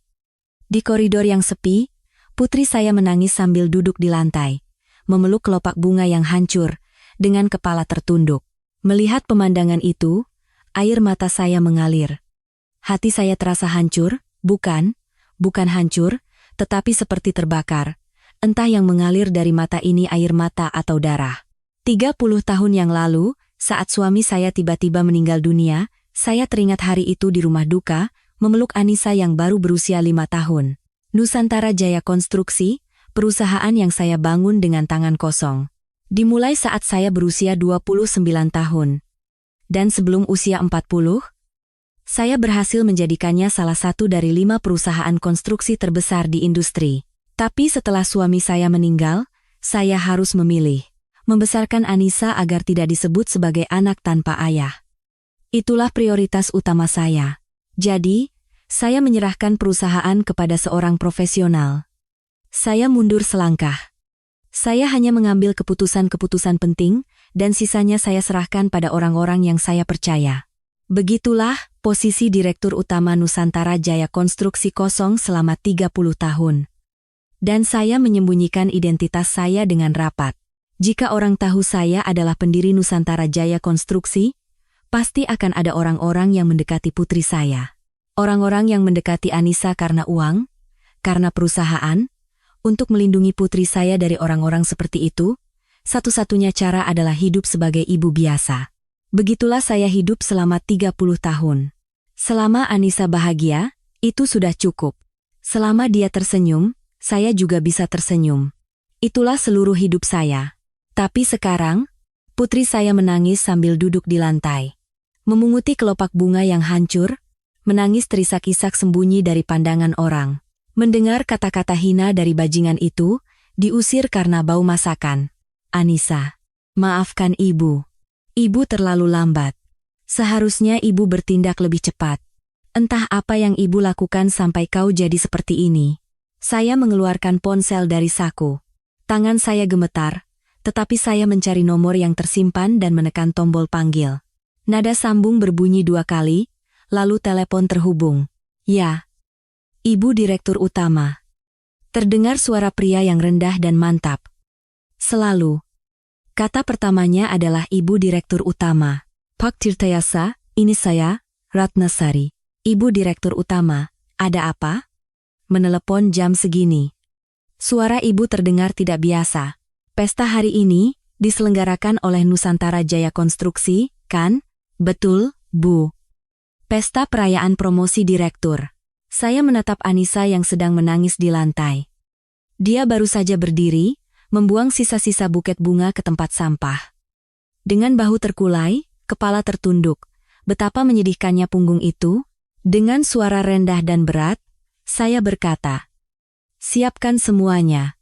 Di koridor yang sepi, putri saya menangis sambil duduk di lantai, memeluk kelopak bunga yang hancur, dengan kepala tertunduk. Melihat pemandangan itu, air mata saya mengalir. Hati saya terasa hancur, bukan hancur, tetapi seperti terbakar. Entah yang mengalir dari mata ini air mata atau darah. 30 tahun yang lalu, Saat suami saya tiba-tiba meninggal dunia, saya teringat hari itu di rumah duka, memeluk Anissa yang baru berusia 5 tahun. Nusantara Jaya Konstruksi, perusahaan yang saya bangun dengan tangan kosong. Dimulai saat saya berusia 29 tahun. Dan sebelum usia 40, saya berhasil menjadikannya salah satu dari 5 perusahaan konstruksi terbesar di industri. Tapi setelah suami saya meninggal, saya harus memilih. Membesarkan Anissa agar tidak disebut sebagai anak tanpa ayah. Itulah prioritas utama saya. Jadi, saya menyerahkan perusahaan kepada seorang profesional. Saya mundur selangkah. Saya hanya mengambil keputusan-keputusan penting, dan sisanya saya serahkan pada orang-orang yang saya percaya. Begitulah posisi Direktur Utama Nusantara Jaya Konstruksi kosong selama 30 tahun. Dan saya menyembunyikan identitas saya dengan rapat. Jika orang tahu saya adalah pendiri Nusantara Jaya Konstruksi, pasti akan ada orang-orang yang mendekati putri saya. Orang-orang yang mendekati Anissa karena uang, karena perusahaan, untuk melindungi putri saya dari orang-orang seperti itu, satu-satunya cara adalah hidup sebagai ibu biasa. Begitulah saya hidup selama 30 tahun. Selama Anissa bahagia, itu sudah cukup. Selama dia tersenyum, saya juga bisa tersenyum. Itulah seluruh hidup saya. Tapi sekarang, putri saya menangis sambil duduk di lantai. Memunguti kelopak bunga yang hancur, menangis terisak-isak sembunyi dari pandangan orang. Mendengar kata-kata hina dari bajingan itu, diusir karena bau masakan. Anissa, maafkan ibu. Ibu terlalu lambat. Seharusnya ibu bertindak lebih cepat. Entah apa yang ibu lakukan sampai kau jadi seperti ini. Saya mengeluarkan ponsel dari saku. Tangan saya gemetar, tetapi saya mencari nomor yang tersimpan dan menekan tombol panggil. Nada sambung berbunyi 2 kali, lalu telepon terhubung. Ya, Ibu Direktur Utama. Terdengar suara pria yang rendah dan mantap. Selalu. Kata pertamanya adalah Ibu Direktur Utama. Pak Tirtayasa, ini saya, Ratnasari. Ibu Direktur Utama, ada apa? Menelepon jam segini. Suara ibu terdengar tidak biasa. Pesta hari ini diselenggarakan oleh Nusantara Jaya Konstruksi, kan? Betul, Bu. Pesta perayaan promosi direktur. Saya menatap Anissa yang sedang menangis di lantai. Dia baru saja berdiri, membuang sisa-sisa buket bunga ke tempat sampah. Dengan bahu terkulai, kepala tertunduk, betapa menyedihkannya punggung itu. Dengan suara rendah dan berat, saya berkata, siapkan semuanya.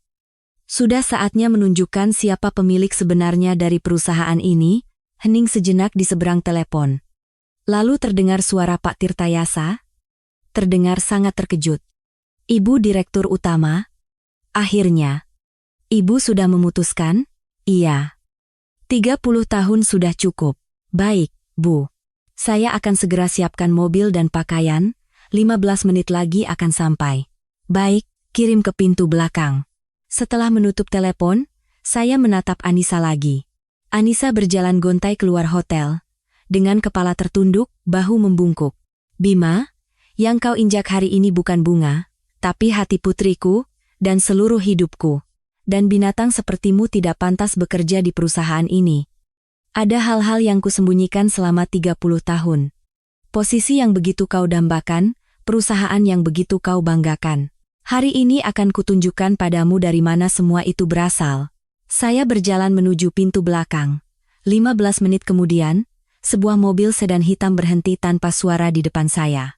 Sudah saatnya menunjukkan siapa pemilik sebenarnya dari perusahaan ini. Hening sejenak di seberang telepon. Lalu terdengar suara Pak Tirtayasa. Terdengar sangat terkejut. Ibu Direktur Utama? Akhirnya. Ibu sudah memutuskan? Iya. 30 tahun sudah cukup. Baik, Bu. Saya akan segera siapkan mobil dan pakaian. 15 menit lagi akan sampai. Baik, kirim ke pintu belakang. Setelah menutup telepon, saya menatap Anissa lagi. Anissa berjalan gontai keluar hotel. Dengan kepala tertunduk, bahu membungkuk. Bima, yang kau injak hari ini bukan bunga, tapi hati putriku, dan seluruh hidupku. Dan binatang sepertimu tidak pantas bekerja di perusahaan ini. Ada hal-hal yang kusembunyikan selama 30 tahun. Posisi yang begitu kau dambakan, perusahaan yang begitu kau banggakan. Hari ini akan kutunjukkan padamu dari mana semua itu berasal. Saya berjalan menuju pintu belakang. 15 menit kemudian, sebuah mobil sedan hitam berhenti tanpa suara di depan saya.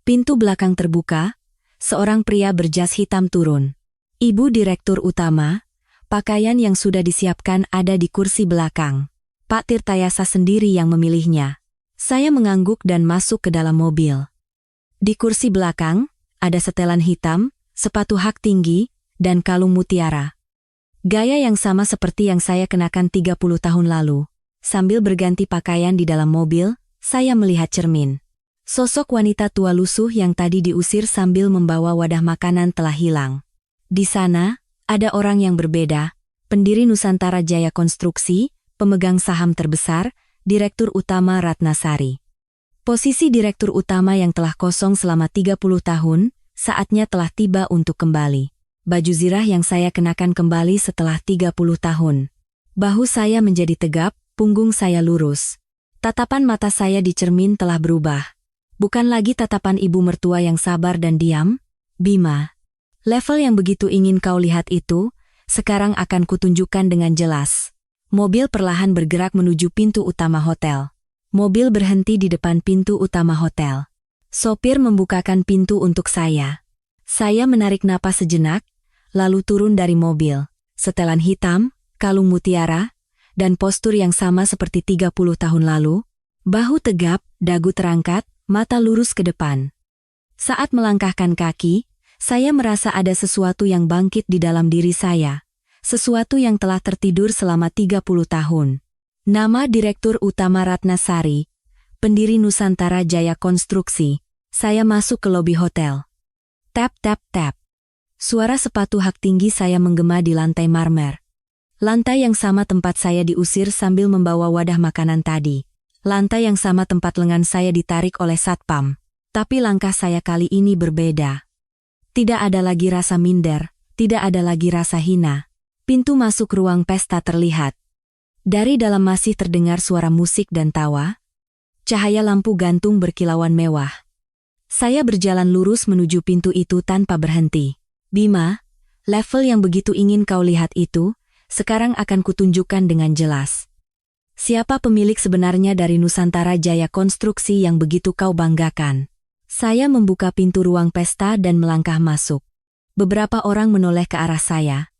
Pintu belakang terbuka, seorang pria berjas hitam turun. Ibu Direktur Utama, pakaian yang sudah disiapkan ada di kursi belakang. Pak Tirtayasa sendiri yang memilihnya. Saya mengangguk dan masuk ke dalam mobil. Di kursi belakang, ada setelan hitam, sepatu hak tinggi, dan kalung mutiara. Gaya yang sama seperti yang saya kenakan 30 tahun lalu. Sambil berganti pakaian di dalam mobil, saya melihat cermin. Sosok wanita tua lusuh yang tadi diusir sambil membawa wadah makanan telah hilang. Di sana, ada orang yang berbeda, pendiri Nusantara Jaya Konstruksi, pemegang saham terbesar, Direktur Utama Ratnasari. Posisi Direktur Utama yang telah kosong selama 30 tahun, saatnya telah tiba untuk kembali. Baju zirah yang saya kenakan kembali setelah 30 tahun. Bahu saya menjadi tegap, punggung saya lurus. Tatapan mata saya di cermin telah berubah. Bukan lagi tatapan ibu mertua yang sabar dan diam. Bima, level yang begitu ingin kau lihat itu, sekarang akan kutunjukkan dengan jelas. Mobil perlahan bergerak menuju pintu utama hotel. Mobil berhenti di depan pintu utama hotel. Sopir membukakan pintu untuk saya. Saya menarik napas sejenak, lalu turun dari mobil. Setelan hitam, kalung mutiara, dan postur yang sama seperti 30 tahun lalu, bahu tegap, dagu terangkat, mata lurus ke depan. Saat melangkahkan kaki, saya merasa ada sesuatu yang bangkit di dalam diri saya. Sesuatu yang telah tertidur selama 30 tahun. Nama Direktur Utama Ratnasari, pendiri Nusantara Jaya Konstruksi. Saya masuk ke lobi hotel. Tap, tap, tap. Suara sepatu hak tinggi saya menggema di lantai marmer. Lantai yang sama tempat saya diusir sambil membawa wadah makanan tadi. Lantai yang sama tempat lengan saya ditarik oleh satpam. Tapi langkah saya kali ini berbeda. Tidak ada lagi rasa minder, tidak ada lagi rasa hina. Pintu masuk ruang pesta terlihat. Dari dalam masih terdengar suara musik dan tawa. Cahaya lampu gantung berkilauan mewah. Saya berjalan lurus menuju pintu itu tanpa berhenti. Bima, level yang begitu ingin kau lihat itu, sekarang akan kutunjukkan dengan jelas. Siapa pemilik sebenarnya dari Nusantara Jaya Konstruksi yang begitu kau banggakan? Saya membuka pintu ruang pesta dan melangkah masuk. Beberapa orang menoleh ke arah saya.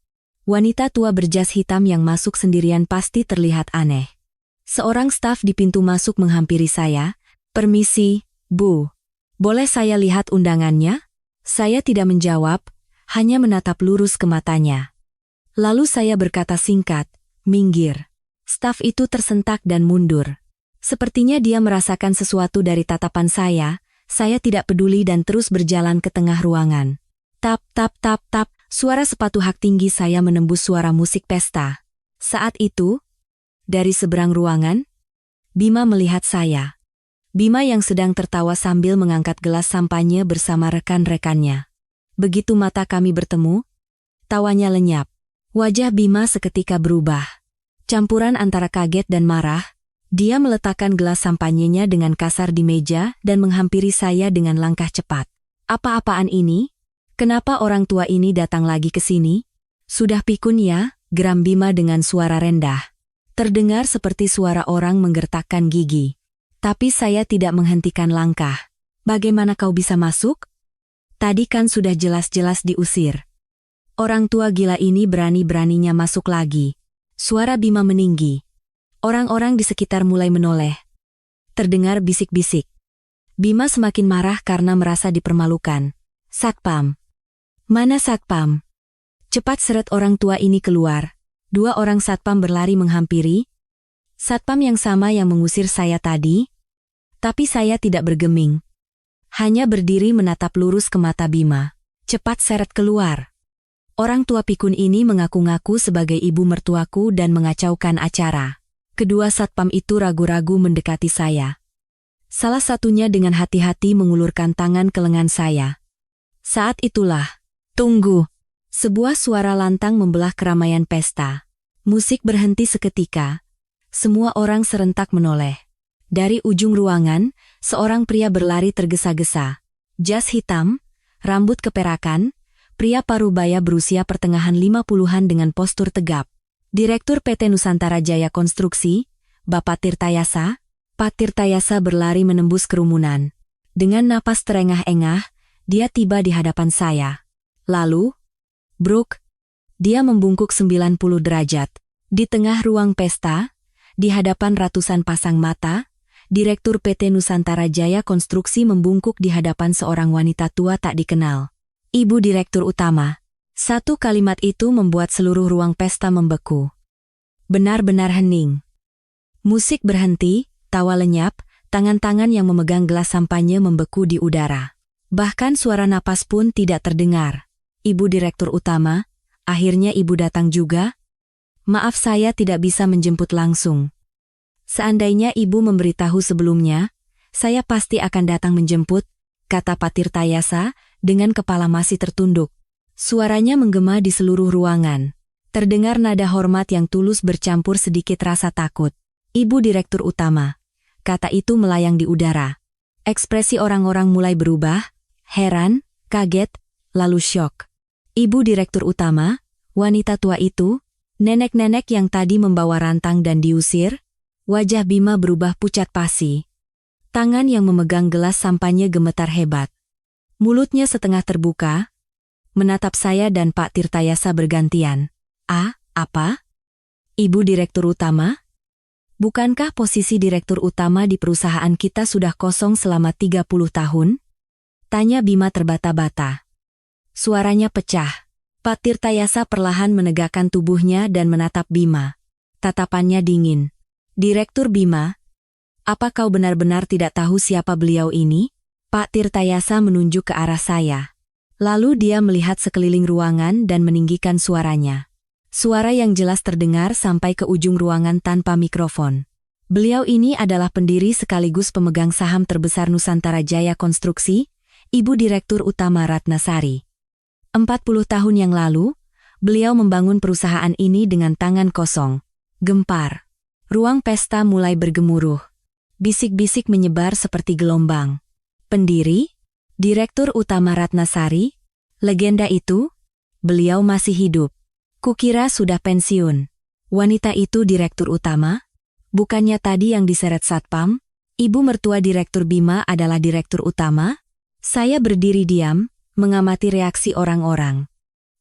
Wanita tua berjas hitam yang masuk sendirian pasti terlihat aneh. Seorang staf di pintu masuk menghampiri saya. Permisi, Bu. Boleh saya lihat undangannya? Saya tidak menjawab, hanya menatap lurus ke matanya. Lalu saya berkata singkat, minggir. Staf itu tersentak dan mundur. Sepertinya dia merasakan sesuatu dari tatapan saya tidak peduli dan terus berjalan ke tengah ruangan. Tap, tap, tap, tap, suara sepatu hak tinggi saya menembus suara musik pesta. Saat itu, dari seberang ruangan, Bima melihat saya. Bima yang sedang tertawa sambil mengangkat gelas sampanye bersama rekan-rekannya. Begitu mata kami bertemu, tawanya lenyap. Wajah Bima seketika berubah. Campuran antara kaget dan marah, dia meletakkan gelas sampanyenya dengan kasar di meja dan menghampiri saya dengan langkah cepat. Apa-apaan ini? Kenapa orang tua ini datang lagi ke sini? Sudah pikun ya, geram Bima dengan suara rendah. Terdengar seperti suara orang menggertakkan gigi. Tapi saya tidak menghentikan langkah. Bagaimana kau bisa masuk? Tadi kan sudah jelas-jelas diusir. Orang tua gila ini berani-beraninya masuk lagi. Suara Bima meninggi. Orang-orang di sekitar mulai menoleh. Terdengar bisik-bisik. Bima semakin marah karena merasa dipermalukan. Satpam. Mana satpam? Cepat seret orang tua ini keluar. 2 orang satpam berlari menghampiri. Satpam yang sama yang mengusir saya tadi. Tapi saya tidak bergeming. Hanya berdiri menatap lurus ke mata Bima. Cepat seret keluar. Orang tua pikun ini mengaku-ngaku sebagai ibu mertuaku dan mengacaukan acara. Kedua satpam itu ragu-ragu mendekati saya. Salah satunya dengan hati-hati mengulurkan tangan ke lengan saya. Saat itulah, tunggu. Sebuah suara lantang membelah keramaian pesta. Musik berhenti seketika. Semua orang serentak menoleh. Dari ujung ruangan, seorang pria berlari tergesa-gesa. Jas hitam, rambut keperakan, pria parubaya berusia pertengahan 50-an dengan postur tegap. Direktur PT Nusantara Jaya Konstruksi, Bapak Tirtayasa. Pak Tirtayasa berlari menembus kerumunan. Dengan napas terengah-engah, dia tiba di hadapan saya. Lalu, bruk, dia membungkuk 90 derajat. Di tengah ruang pesta, di hadapan ratusan pasang mata, Direktur PT Nusantara Jaya Konstruksi membungkuk di hadapan seorang wanita tua tak dikenal. Ibu Direktur Utama. Satu kalimat itu membuat seluruh ruang pesta membeku. Benar-benar hening. Musik berhenti, tawa lenyap, tangan-tangan yang memegang gelas sampanye membeku di udara. Bahkan suara napas pun tidak terdengar. Ibu Direktur Utama, akhirnya ibu datang juga? Maaf saya tidak bisa menjemput langsung. Seandainya ibu memberitahu sebelumnya, saya pasti akan datang menjemput, kata Pak Tirtayasa, dengan kepala masih tertunduk. Suaranya menggema di seluruh ruangan. Terdengar nada hormat yang tulus bercampur sedikit rasa takut. Ibu Direktur Utama. Kata itu melayang di udara. Ekspresi orang-orang mulai berubah, heran, kaget, lalu syok. Ibu Direktur Utama, wanita tua itu, nenek-nenek yang tadi membawa rantang dan diusir, wajah Bima berubah pucat pasi. Tangan yang memegang gelas sampainya gemetar hebat. Mulutnya setengah terbuka, menatap saya dan Pak Tirtayasa bergantian. Apa? Ibu Direktur Utama? Bukankah posisi Direktur Utama di perusahaan kita sudah kosong selama 30 tahun? Tanya Bima terbata-bata. Suaranya pecah. Pak Tirtayasa perlahan menegakkan tubuhnya dan menatap Bima. Tatapannya dingin. Direktur Bima, apa kau benar-benar tidak tahu siapa beliau ini? Pak Tirtayasa menunjuk ke arah saya. Lalu dia melihat sekeliling ruangan dan meninggikan suaranya. Suara yang jelas terdengar sampai ke ujung ruangan tanpa mikrofon. Beliau ini adalah pendiri sekaligus pemegang saham terbesar Nusantara Jaya Konstruksi, Ibu Direktur Utama Ratnasari. 40 tahun yang lalu, beliau membangun perusahaan ini dengan tangan kosong. Gempar. Ruang pesta mulai bergemuruh. Bisik-bisik menyebar seperti gelombang. Pendiri, Direktur Utama Ratnasari, legenda itu, beliau masih hidup. Kukira sudah pensiun. Wanita itu Direktur Utama? Bukannya tadi yang diseret Satpam? Ibu mertua Direktur Bima adalah Direktur Utama? Saya berdiri diam, mengamati reaksi orang-orang.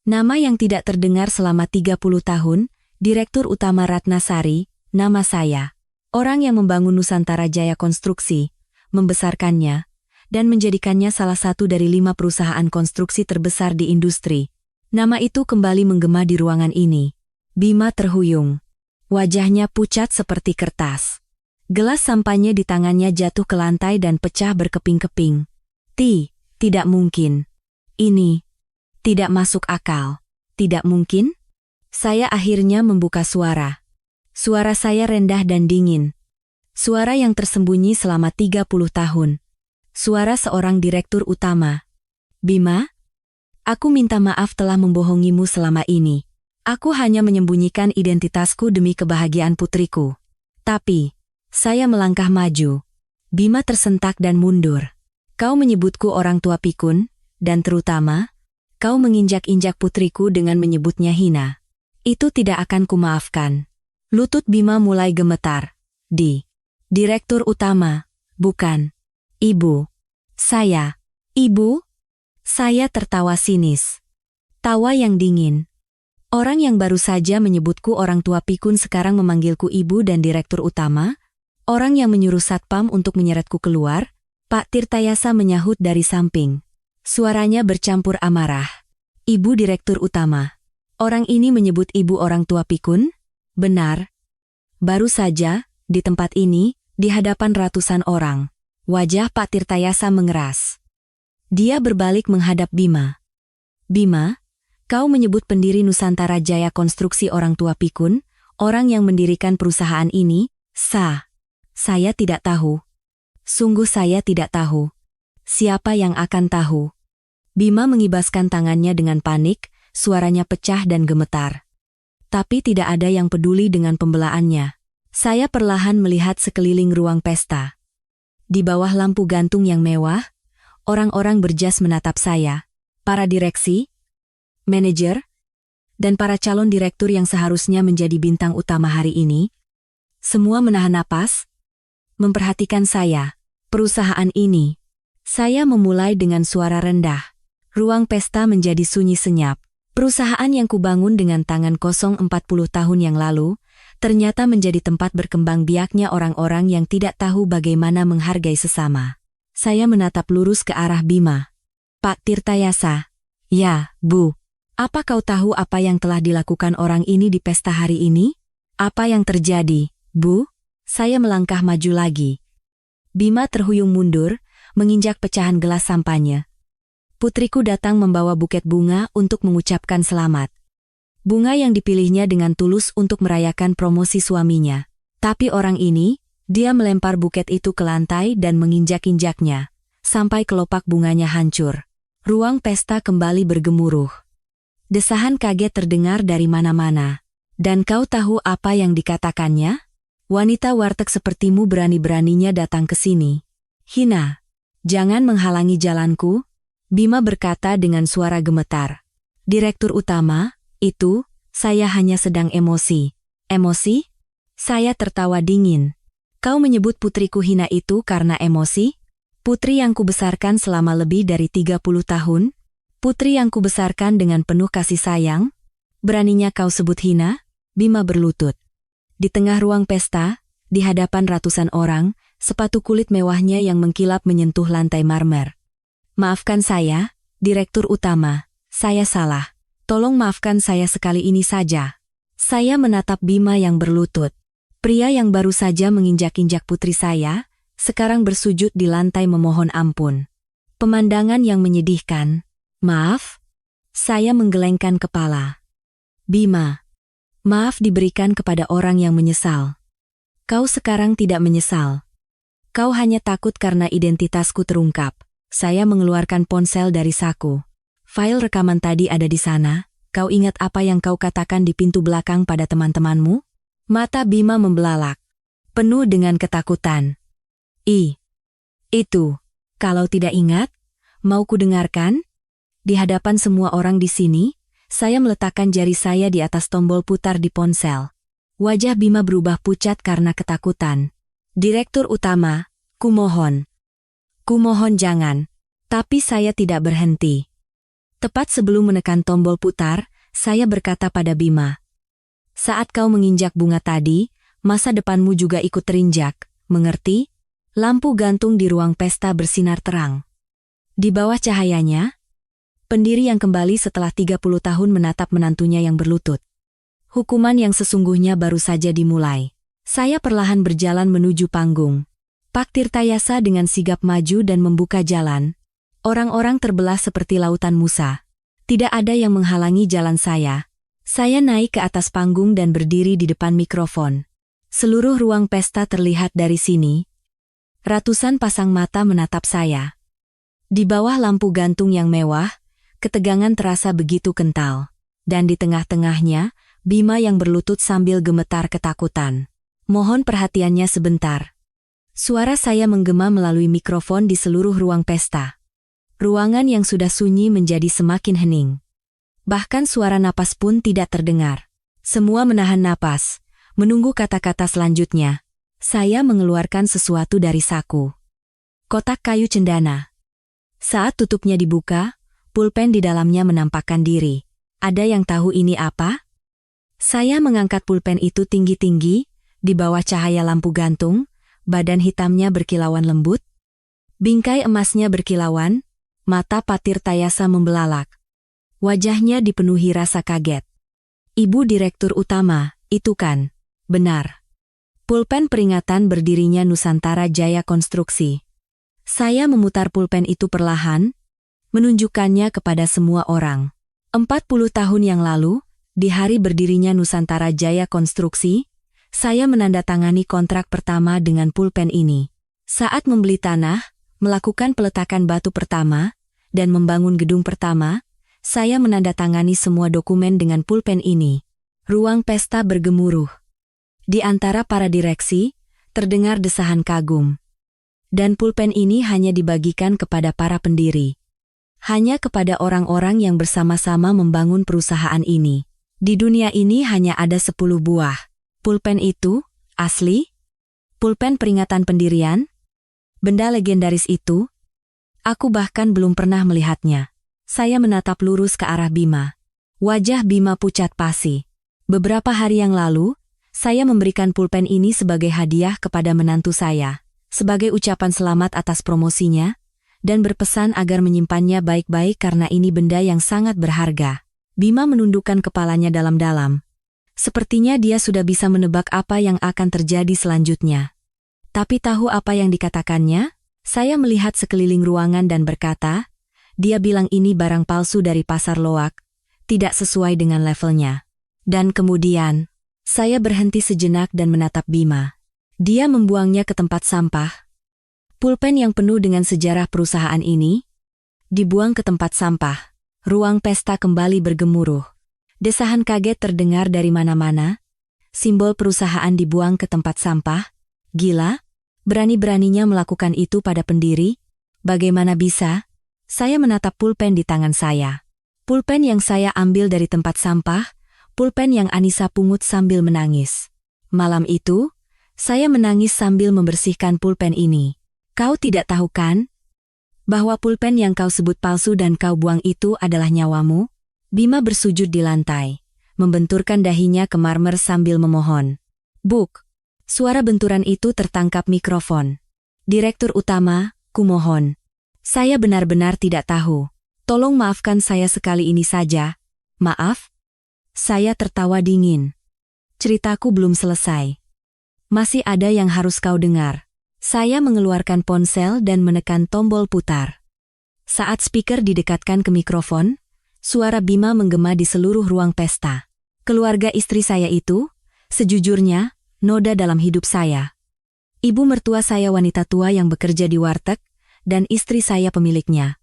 Nama yang tidak terdengar selama 30 tahun, Direktur Utama Ratnasari, nama saya. Orang yang membangun Nusantara Jaya Konstruksi, membesarkannya, dan menjadikannya salah satu dari 5 perusahaan konstruksi terbesar di industri. Nama itu kembali menggema di ruangan ini. Bima terhuyung. Wajahnya pucat seperti kertas. Gelas sampainya di tangannya jatuh ke lantai dan pecah berkeping-keping. Tidak mungkin. Ini tidak masuk akal. Tidak mungkin? Saya akhirnya membuka suara. Suara saya rendah dan dingin. Suara yang tersembunyi selama 30 tahun. Suara seorang Direktur Utama. Bima? Aku minta maaf telah membohongimu selama ini. Aku hanya menyembunyikan identitasku demi kebahagiaan putriku. Tapi, saya melangkah maju. Bima tersentak dan mundur. Kau menyebutku orang tua pikun, dan terutama, kau menginjak-injak putriku dengan menyebutnya hina. Itu tidak akan kumaafkan. Lutut Bima mulai gemetar. Direktur Utama, bukan. Ibu. Saya. Ibu? Saya tertawa sinis. Tawa yang dingin. Orang yang baru saja menyebutku orang tua pikun sekarang memanggilku ibu dan Direktur Utama? Orang yang menyuruh Satpam untuk menyeretku keluar? Pak Tirtayasa menyahut dari samping. Suaranya bercampur amarah. Ibu Direktur Utama. Orang ini menyebut ibu orang tua pikun? Benar. Baru saja, di tempat ini, di hadapan ratusan orang. Wajah Pak Tirtayasa mengeras. Dia berbalik menghadap Bima. Bima, kau menyebut pendiri Nusantara Jaya Konstruksi orang tua pikun, orang yang mendirikan perusahaan ini? Saya tidak tahu. Sungguh saya tidak tahu. Siapa yang akan tahu? Bima mengibaskan tangannya dengan panik, suaranya pecah dan gemetar. Tapi tidak ada yang peduli dengan pembelaannya. Saya perlahan melihat sekeliling ruang pesta. Di bawah lampu gantung yang mewah, orang-orang berjas menatap saya, para direksi, manajer, dan para calon direktur yang seharusnya menjadi bintang utama hari ini. Semua menahan napas, memperhatikan saya, perusahaan ini. Saya memulai dengan suara rendah. Ruang pesta menjadi sunyi senyap. Perusahaan yang kubangun dengan tangan kosong 40 tahun yang lalu, ternyata menjadi tempat berkembang biaknya orang-orang yang tidak tahu bagaimana menghargai sesama. Saya menatap lurus ke arah Bima. Pak Tirtayasa. Ya, Bu. Apa kau tahu apa yang telah dilakukan orang ini di pesta hari ini? Apa yang terjadi, Bu? Saya melangkah maju lagi. Bima terhuyung mundur, menginjak pecahan gelas sampainya. Putriku datang membawa buket bunga untuk mengucapkan selamat. Bunga yang dipilihnya dengan tulus untuk merayakan promosi suaminya. Tapi orang ini, dia melempar buket itu ke lantai dan menginjak-injaknya, sampai kelopak bunganya hancur. Ruang pesta kembali bergemuruh. Desahan kaget terdengar dari mana-mana. Dan kau tahu apa yang dikatakannya? Wanita warteg sepertimu berani-beraninya datang ke sini. Hina, jangan menghalangi jalanku, Bima berkata dengan suara gemetar. Direktur utama, itu, saya hanya sedang emosi. Emosi? Saya tertawa dingin. Kau menyebut putriku hina itu karena emosi? Putri yang kubesarkan selama lebih dari 30 tahun? Putri yang kubesarkan dengan penuh kasih sayang? Beraninya kau sebut hina? Bima berlutut. Di tengah ruang pesta, di hadapan ratusan orang, sepatu kulit mewahnya yang mengkilap menyentuh lantai marmer. Maafkan saya, Direktur Utama, saya salah. Tolong maafkan saya sekali ini saja. Saya menatap Bima yang berlutut. Pria yang baru saja menginjak-injak putri saya, sekarang bersujud di lantai memohon ampun. Pemandangan yang menyedihkan. Maaf? Saya menggelengkan kepala. Bima, maaf diberikan kepada orang yang menyesal. Kau sekarang tidak menyesal. Kau hanya takut karena identitasku terungkap. Saya mengeluarkan ponsel dari saku. File rekaman tadi ada di sana. Kau ingat apa yang kau katakan di pintu belakang pada teman-temanmu? Mata Bima membelalak, penuh dengan ketakutan. Itu. Kalau tidak ingat, mau ku dengarkan? Di hadapan semua orang di sini, saya meletakkan jari saya di atas tombol putar di ponsel. Wajah Bima berubah pucat karena ketakutan. Direktur Utama, kumohon. Kumohon jangan. Tapi saya tidak berhenti. Tepat sebelum menekan tombol putar, saya berkata pada Bima. Saat kau menginjak bunga tadi, masa depanmu juga ikut terinjak, mengerti? Lampu gantung di ruang pesta bersinar terang. Di bawah cahayanya, pendiri yang kembali setelah 30 tahun menatap menantunya yang berlutut. Hukuman yang sesungguhnya baru saja dimulai. Saya perlahan berjalan menuju panggung. Pak Tirtayasa dengan sigap maju dan membuka jalan. Orang-orang terbelah seperti lautan Musa. Tidak ada yang menghalangi jalan saya. Saya naik ke atas panggung dan berdiri di depan mikrofon. Seluruh ruang pesta terlihat dari sini. Ratusan pasang mata menatap saya. Di bawah lampu gantung yang mewah, ketegangan terasa begitu kental. Dan di tengah-tengahnya, Bima yang berlutut sambil gemetar ketakutan. Mohon perhatiannya sebentar. Suara saya menggema melalui mikrofon di seluruh ruang pesta. Ruangan yang sudah sunyi menjadi semakin hening. Bahkan suara napas pun tidak terdengar. Semua menahan napas, menunggu kata-kata selanjutnya. Saya mengeluarkan sesuatu dari saku. Kotak kayu cendana. Saat tutupnya dibuka, pulpen di dalamnya menampakkan diri. Ada yang tahu ini apa? Saya mengangkat pulpen itu tinggi-tinggi, di bawah cahaya lampu gantung, badan hitamnya berkilauan lembut. Bingkai emasnya berkilauan, mata Pak Tirtayasa membelalak. Wajahnya dipenuhi rasa kaget. Ibu Direktur Utama, itu kan? Benar. Pulpen peringatan berdirinya Nusantara Jaya Konstruksi. Saya memutar pulpen itu perlahan, menunjukkannya kepada semua orang. 40 tahun yang lalu, di hari berdirinya Nusantara Jaya Konstruksi, saya menandatangani kontrak pertama dengan pulpen ini. Saat membeli tanah, melakukan peletakan batu pertama, dan membangun gedung pertama, saya menandatangani semua dokumen dengan pulpen ini. Ruang pesta bergemuruh. Di antara para direksi, terdengar desahan kagum. Dan pulpen ini hanya dibagikan kepada para pendiri. Hanya kepada orang-orang yang bersama-sama membangun perusahaan ini. Di dunia ini hanya ada 10 buah. Pulpen itu, asli? Pulpen peringatan pendirian? Benda legendaris itu? Aku bahkan belum pernah melihatnya. Saya menatap lurus ke arah Bima. Wajah Bima pucat pasi. Beberapa hari yang lalu, saya memberikan pulpen ini sebagai hadiah kepada menantu saya, sebagai ucapan selamat atas promosinya, dan berpesan agar menyimpannya baik-baik karena ini benda yang sangat berharga. Bima menundukkan kepalanya dalam-dalam. Sepertinya dia sudah bisa menebak apa yang akan terjadi selanjutnya. Tapi tahu apa yang dikatakannya? Saya melihat sekeliling ruangan dan berkata, dia bilang ini barang palsu dari pasar loak, tidak sesuai dengan levelnya. Dan kemudian, saya berhenti sejenak dan menatap Bima. Dia membuangnya ke tempat sampah. Pulpen yang penuh dengan sejarah perusahaan ini, dibuang ke tempat sampah. Ruang pesta kembali bergemuruh. Desahan kaget terdengar dari mana-mana. Simbol perusahaan dibuang ke tempat sampah? Gila? Berani-beraninya melakukan itu pada pendiri? Bagaimana bisa? Saya menatap pulpen di tangan saya. Pulpen yang saya ambil dari tempat sampah, pulpen yang Anissa pungut sambil menangis. Malam itu, saya menangis sambil membersihkan pulpen ini. Kau tidak tahu kan? Bahwa pulpen yang kau sebut palsu dan kau buang itu adalah nyawamu? Bima bersujud di lantai, membenturkan dahinya ke marmer sambil memohon. Buk! Suara benturan itu tertangkap mikrofon. Direktur utama, kumohon. Saya benar-benar tidak tahu. Tolong maafkan saya sekali ini saja. Maaf? Saya tertawa dingin. Ceritaku belum selesai. Masih ada yang harus kau dengar. Saya mengeluarkan ponsel dan menekan tombol putar. Saat speaker didekatkan ke mikrofon, suara Bima menggema di seluruh ruang pesta. Keluarga istri saya itu, sejujurnya, noda dalam hidup saya. Ibu mertua saya wanita tua yang bekerja di warteg, dan istri saya pemiliknya.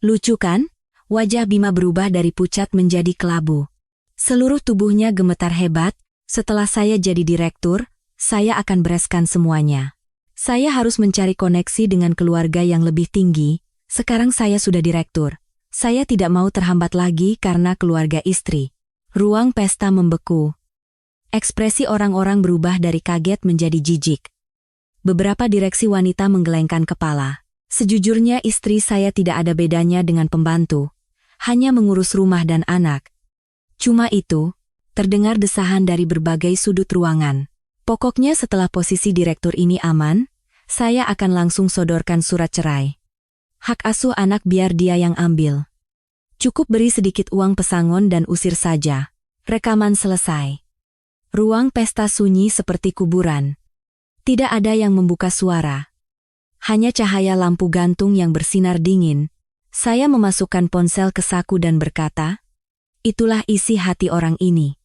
Lucu kan? Wajah Bima berubah dari pucat menjadi kelabu. Seluruh tubuhnya gemetar hebat. Setelah saya jadi direktur, saya akan bereskan semuanya. Saya harus mencari koneksi dengan keluarga yang lebih tinggi. Sekarang saya sudah direktur. Saya tidak mau terhambat lagi karena keluarga istri. Ruang pesta membeku. Ekspresi orang-orang berubah dari kaget menjadi jijik. Beberapa direksi wanita menggelengkan kepala. Sejujurnya istri saya tidak ada bedanya dengan pembantu. Hanya mengurus rumah dan anak. Cuma itu, terdengar desahan dari berbagai sudut ruangan. Pokoknya setelah posisi direktur ini aman, saya akan langsung sodorkan surat cerai. Hak asuh anak biar dia yang ambil. Cukup beri sedikit uang pesangon dan usir saja. Rekaman selesai. Ruang pesta sunyi seperti kuburan. Tidak ada yang membuka suara. Hanya cahaya lampu gantung yang bersinar dingin. Saya memasukkan ponsel ke saku dan berkata, itulah isi hati orang ini.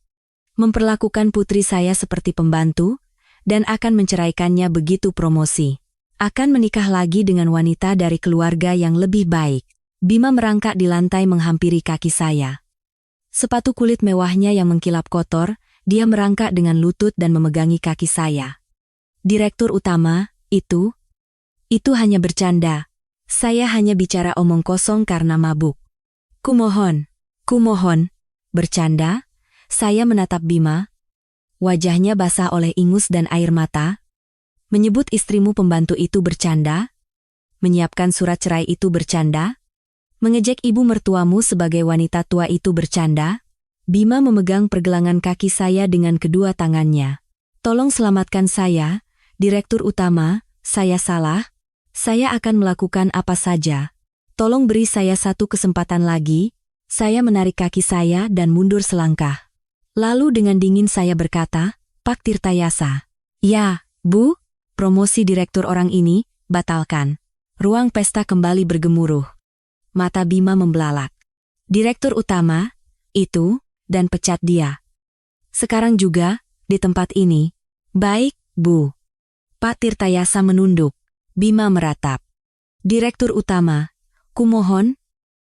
Memperlakukan putri saya seperti pembantu, dan akan menceraikannya begitu promosi. Akan menikah lagi dengan wanita dari keluarga yang lebih baik. Bima merangkak di lantai menghampiri kaki saya. Sepatu kulit mewahnya yang mengkilap kotor, dia merangkak dengan lutut dan memegangi kaki saya. Direktur utama, itu hanya bercanda. Saya hanya bicara omong kosong karena mabuk. Kumohon, bercanda? Saya menatap Bima. Wajahnya basah oleh ingus dan air mata. Menyebut istrimu pembantu itu bercanda? Menyiapkan surat cerai itu bercanda? Mengejek ibu mertuamu sebagai wanita tua itu bercanda? Bima memegang pergelangan kaki saya dengan kedua tangannya. Tolong selamatkan saya, direktur utama, saya salah. Saya akan melakukan apa saja. Tolong beri saya satu kesempatan lagi. Saya menarik kaki saya dan mundur selangkah. Lalu dengan dingin saya berkata, Pak Tirtayasa. Ya, Bu, promosi direktur orang ini, batalkan. Ruang pesta kembali bergemuruh. Mata Bima membelalak. Direktur utama, itu, dan pecat dia. Sekarang juga, di tempat ini. Baik, Bu. Pak Tirtayasa menunduk. Bima meratap. Direktur utama, kumohon.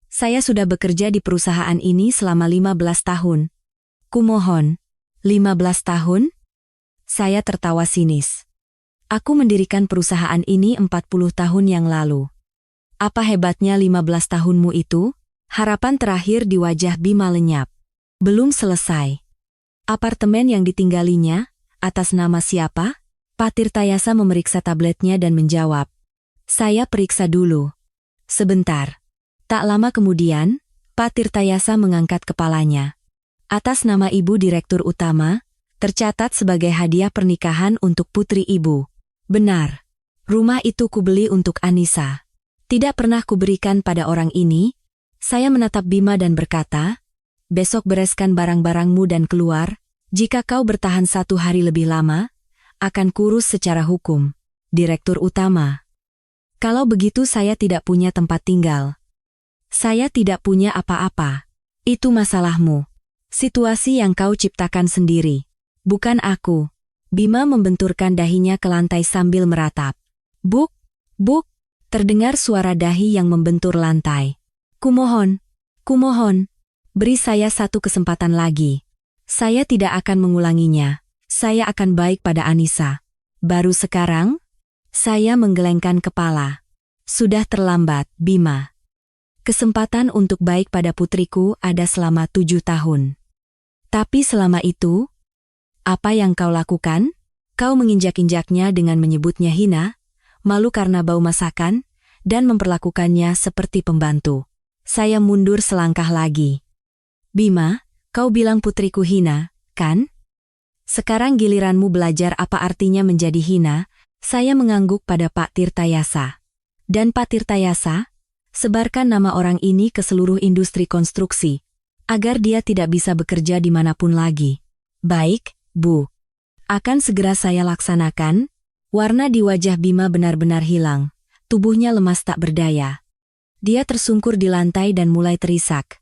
Saya sudah bekerja di perusahaan ini selama 15 tahun. Kumohon, 15 tahun? Saya tertawa sinis. Aku mendirikan perusahaan ini 40 tahun yang lalu. Apa hebatnya 15 tahunmu itu? Harapan terakhir di wajah Bima lenyap. Belum selesai. Apartemen yang ditinggalinya, atas nama siapa? Pak Tirtayasa memeriksa tabletnya dan menjawab. Saya periksa dulu. Sebentar. Tak lama kemudian, Pak Tirtayasa mengangkat kepalanya. Atas nama Ibu Direktur Utama, tercatat sebagai hadiah pernikahan untuk putri Ibu. Benar. Rumah itu kubeli untuk Anissa. Tidak pernah kuberikan pada orang ini. Saya menatap Bima dan berkata, besok bereskan barang-barangmu dan keluar. Jika kau bertahan 1 hari lebih lama, akan kurus secara hukum. Direktur utama. Kalau begitu saya tidak punya tempat tinggal. Saya tidak punya apa-apa. Itu masalahmu. Situasi yang kau ciptakan sendiri. Bukan aku. Bima membenturkan dahinya ke lantai sambil meratap. Buk, buk, terdengar suara dahi yang membentur lantai. Kumohon, beri saya 1 kesempatan lagi. Saya tidak akan mengulanginya. Saya akan baik pada Anissa. Baru sekarang, saya menggelengkan kepala. Sudah terlambat, Bima. Kesempatan untuk baik pada putriku ada selama 7 tahun. Tapi selama itu, apa yang kau lakukan? Kau menginjak-injaknya dengan menyebutnya hina, malu karena bau masakan, dan memperlakukannya seperti pembantu. Saya mundur selangkah lagi. Bima, kau bilang putriku hina, kan? Sekarang giliranmu belajar apa artinya menjadi hina. Saya mengangguk pada Pak Tirtayasa. Dan Pak Tirtayasa, sebarkan nama orang ini ke seluruh industri konstruksi, agar dia tidak bisa bekerja dimanapun lagi. Baik, Bu. Akan segera saya laksanakan. Warna di wajah Bima benar-benar hilang. Tubuhnya lemas tak berdaya. Dia tersungkur di lantai dan mulai terisak.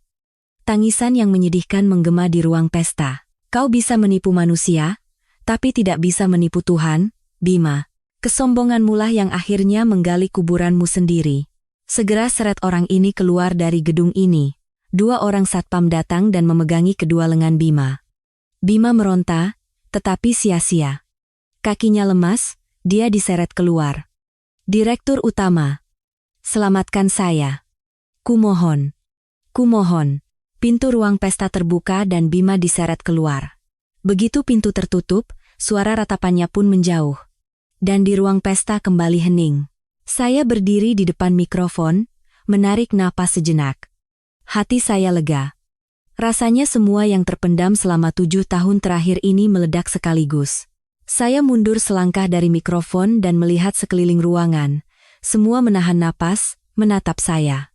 Tangisan yang menyedihkan menggema di ruang pesta. Kau bisa menipu manusia, tapi tidak bisa menipu Tuhan, Bima. Kesombonganmu lah yang akhirnya menggali kuburanmu sendiri. Segera seret orang ini keluar dari gedung ini. 2 orang satpam datang dan memegangi kedua lengan Bima. Bima meronta, tetapi sia-sia. Kakinya lemas, dia diseret keluar. Direktur utama. Selamatkan saya. Kumohon. Kumohon. Pintu ruang pesta terbuka dan Bima diseret keluar. Begitu pintu tertutup, suara ratapannya pun menjauh. Dan di ruang pesta kembali hening. Saya berdiri di depan mikrofon, menarik napas sejenak. Hati saya lega. Rasanya semua yang terpendam selama 7 tahun terakhir ini meledak sekaligus. Saya mundur selangkah dari mikrofon dan melihat sekeliling ruangan. Semua menahan napas, menatap saya.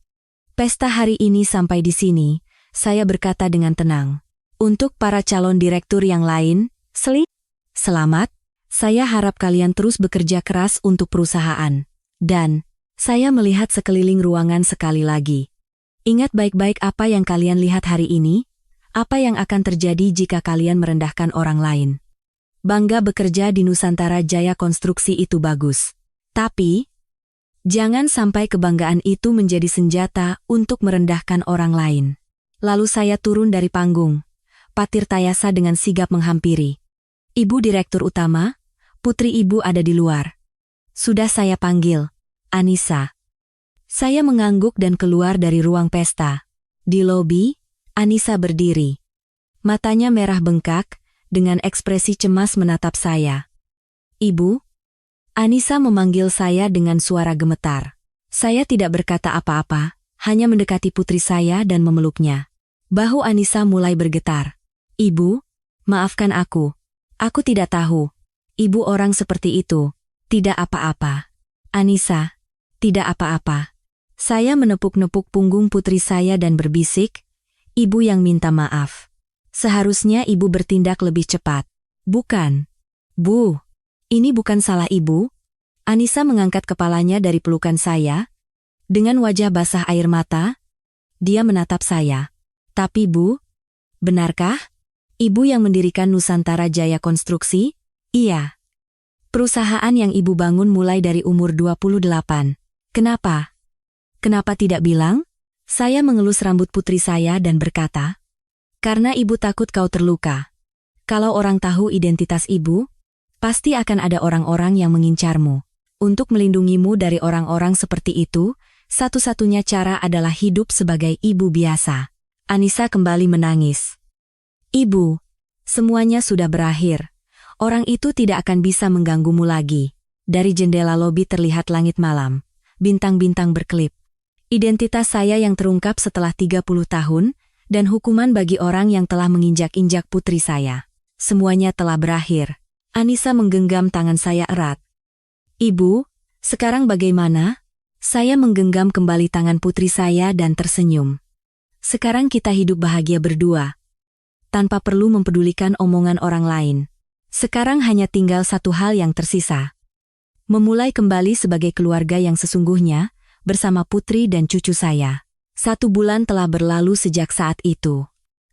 Pesta hari ini sampai di sini. Saya berkata dengan tenang. Untuk para calon direktur yang lain, selamat. Saya harap kalian terus bekerja keras untuk perusahaan. Dan, saya melihat sekeliling ruangan sekali lagi. Ingat baik-baik apa yang kalian lihat hari ini, apa yang akan terjadi jika kalian merendahkan orang lain. Bangga bekerja di Nusantara Jaya Konstruksi itu bagus. Tapi, jangan sampai kebanggaan itu menjadi senjata untuk merendahkan orang lain. Lalu saya turun dari panggung. Pak Tirtayasa dengan sigap menghampiri. Ibu Direktur Utama, putri ibu ada di luar. Sudah saya panggil, Anissa. Saya mengangguk dan keluar dari ruang pesta. Di lobi, Anissa berdiri. Matanya merah bengkak, dengan ekspresi cemas menatap saya. Ibu? Anissa memanggil saya dengan suara gemetar. Saya tidak berkata apa-apa, hanya mendekati putri saya dan memeluknya. Bahu Anissa mulai bergetar. Ibu, maafkan aku. Aku tidak tahu. Ibu orang seperti itu. Tidak apa-apa. Anissa, tidak apa-apa. Saya menepuk-nepuk punggung putri saya dan berbisik, ibu yang minta maaf. Seharusnya ibu bertindak lebih cepat. Bukan. Bu, ini bukan salah ibu. Anissa mengangkat kepalanya dari pelukan saya. Dengan wajah basah air mata, dia menatap saya. Tapi Bu, benarkah? Ibu yang mendirikan Nusantara Jaya Konstruksi? Iya. Perusahaan yang ibu bangun mulai dari umur 28. Kenapa? Kenapa tidak bilang? Saya mengelus rambut putri saya dan berkata, karena ibu takut kau terluka. Kalau orang tahu identitas ibu, pasti akan ada orang-orang yang mengincarmu. Untuk melindungimu dari orang-orang seperti itu, satu-satunya cara adalah hidup sebagai ibu biasa. Anissa kembali menangis. Ibu, semuanya sudah berakhir. Orang itu tidak akan bisa mengganggumu lagi. Dari jendela lobi terlihat langit malam. Bintang-bintang berkelip. Identitas saya yang terungkap setelah 30 tahun, dan hukuman bagi orang yang telah menginjak-injak putri saya. Semuanya telah berakhir. Anissa menggenggam tangan saya erat. Ibu, sekarang bagaimana? Saya menggenggam kembali tangan putri saya dan tersenyum. Sekarang kita hidup bahagia berdua. Tanpa perlu mempedulikan omongan orang lain. Sekarang hanya tinggal satu hal yang tersisa. Memulai kembali sebagai keluarga yang sesungguhnya, bersama putri dan cucu saya. 1 bulan telah berlalu sejak saat itu.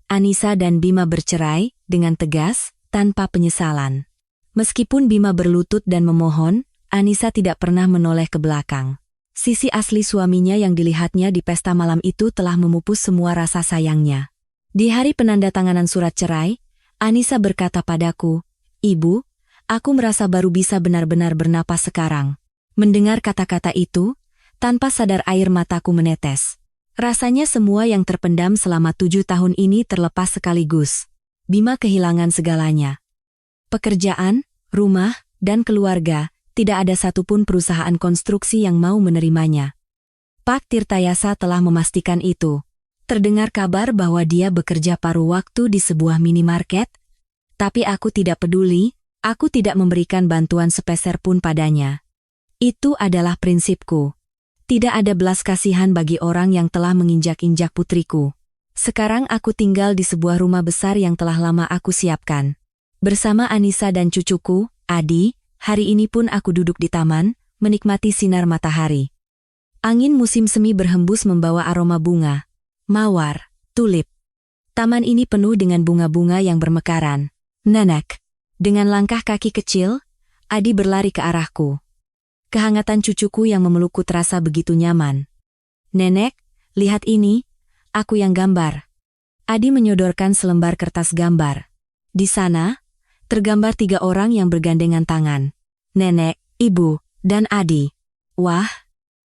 Anissa dan Bima bercerai, dengan tegas, tanpa penyesalan. Meskipun Bima berlutut dan memohon, Anissa tidak pernah menoleh ke belakang. Sisi asli suaminya yang dilihatnya di pesta malam itu telah memupus semua rasa sayangnya. Di hari penandatanganan surat cerai, Anissa berkata padaku, Ibu, aku merasa baru bisa benar-benar bernapas sekarang. Mendengar kata-kata itu, tanpa sadar air mataku menetes. Rasanya semua yang terpendam selama 7 tahun ini terlepas sekaligus. Bima kehilangan segalanya. Pekerjaan, rumah, dan keluarga, tidak ada satupun perusahaan konstruksi yang mau menerimanya. Pak Tirtayasa telah memastikan itu. Terdengar kabar bahwa dia bekerja paruh waktu di sebuah minimarket, tapi aku tidak peduli, aku tidak memberikan bantuan sepeser pun padanya. Itu adalah prinsipku. Tidak ada belas kasihan bagi orang yang telah menginjak-injak putriku. Sekarang aku tinggal di sebuah rumah besar yang telah lama aku siapkan. Bersama Anissa dan cucuku, Adi, hari ini pun aku duduk di taman, menikmati sinar matahari. Angin musim semi berhembus membawa aroma bunga, mawar, tulip. Taman ini penuh dengan bunga-bunga yang bermekaran. Nenek, dengan langkah kaki kecil, Adi berlari ke arahku. Kehangatan cucuku yang memelukku terasa begitu nyaman. Nenek, lihat ini, aku yang gambar. Adi menyodorkan selembar kertas gambar. Di sana, tergambar 3 orang yang bergandengan tangan. Nenek, ibu, dan Adi. Wah,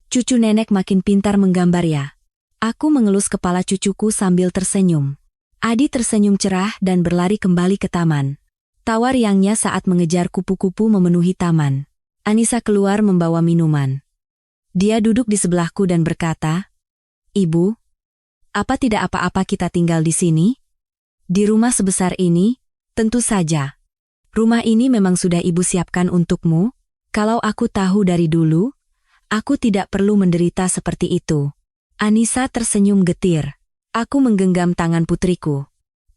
cucu nenek makin pintar menggambar ya. Aku mengelus kepala cucuku sambil tersenyum. Adi tersenyum cerah dan berlari kembali ke taman. Tawa riangnya saat mengejar kupu-kupu memenuhi taman. Anissa keluar membawa minuman. Dia duduk di sebelahku dan berkata, "Ibu, apa tidak apa-apa kita tinggal di sini? Di rumah sebesar ini, tentu saja. Rumah ini memang sudah ibu siapkan untukmu. Kalau aku tahu dari dulu, aku tidak perlu menderita seperti itu." Anissa tersenyum getir. Aku menggenggam tangan putriku.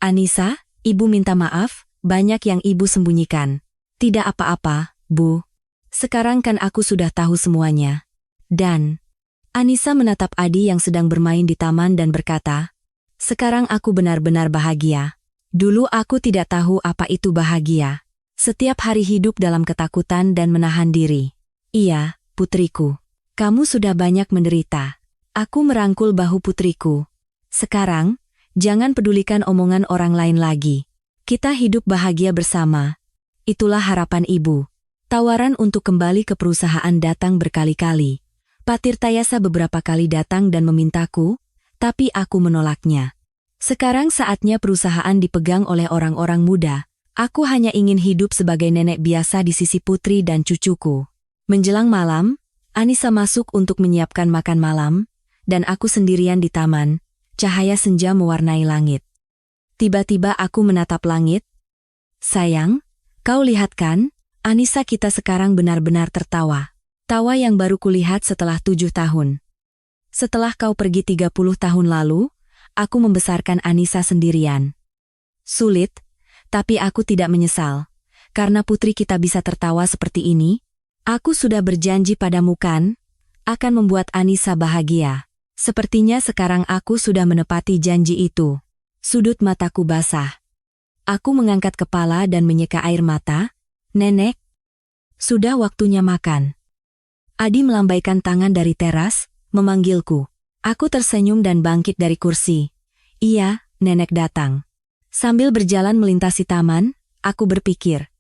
"Anissa, ibu minta maaf, banyak yang ibu sembunyikan." "Tidak apa-apa, Bu. Sekarang kan aku sudah tahu semuanya." Dan Anissa menatap Adi yang sedang bermain di taman dan berkata, "Sekarang aku benar-benar bahagia. Dulu aku tidak tahu apa itu bahagia. Setiap hari hidup dalam ketakutan dan menahan diri." "Iya, putriku. Kamu sudah banyak menderita." Aku merangkul bahu putriku. "Sekarang, jangan pedulikan omongan orang lain lagi. Kita hidup bahagia bersama. Itulah harapan ibu." Tawaran untuk kembali ke perusahaan datang berkali-kali. Pak Tirtayasa beberapa kali datang dan memintaku, tapi aku menolaknya. Sekarang saatnya perusahaan dipegang oleh orang-orang muda. Aku hanya ingin hidup sebagai nenek biasa di sisi putri dan cucuku. Menjelang malam, Anissa masuk untuk menyiapkan makan malam, dan aku sendirian di taman, cahaya senja mewarnai langit. Tiba-tiba aku menatap langit. "Sayang, kau lihat kan? Anissa, kita sekarang benar-benar tertawa. Tawa yang baru kulihat setelah 7 tahun. Setelah kau pergi 30 tahun lalu, aku membesarkan Anissa sendirian. Sulit, tapi aku tidak menyesal. Karena putri kita bisa tertawa seperti ini, aku sudah berjanji padamu kan, akan membuat Anissa bahagia. Sepertinya sekarang aku sudah menepati janji itu." Sudut mataku basah. Aku mengangkat kepala dan menyeka air mata. "Nenek, sudah waktunya makan." Adi melambaikan tangan dari teras, memanggilku. Aku tersenyum dan bangkit dari kursi. "Iya, nenek datang." Sambil berjalan melintasi taman, aku berpikir.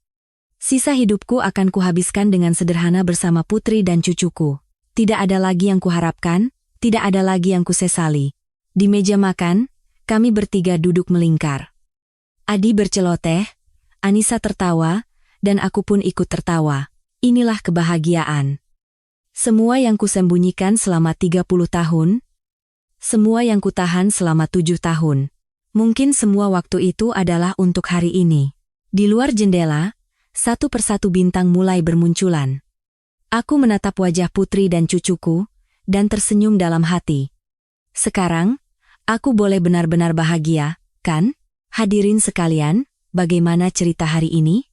Sisa hidupku akan kuhabiskan dengan sederhana bersama putri dan cucuku. Tidak ada lagi yang kuharapkan, tidak ada lagi yang kusesali. Di meja makan, kami bertiga duduk melingkar. Adi berceloteh, Anissa tertawa, dan aku pun ikut tertawa. Inilah kebahagiaan. Semua yang kusembunyikan selama 30 tahun, semua yang kutahan selama 7 tahun. Mungkin semua waktu itu adalah untuk hari ini. Di luar jendela, satu persatu bintang mulai bermunculan. Aku menatap wajah putri dan cucuku, dan tersenyum dalam hati. Sekarang, aku boleh benar-benar bahagia, kan? Hadirin sekalian, bagaimana cerita hari ini?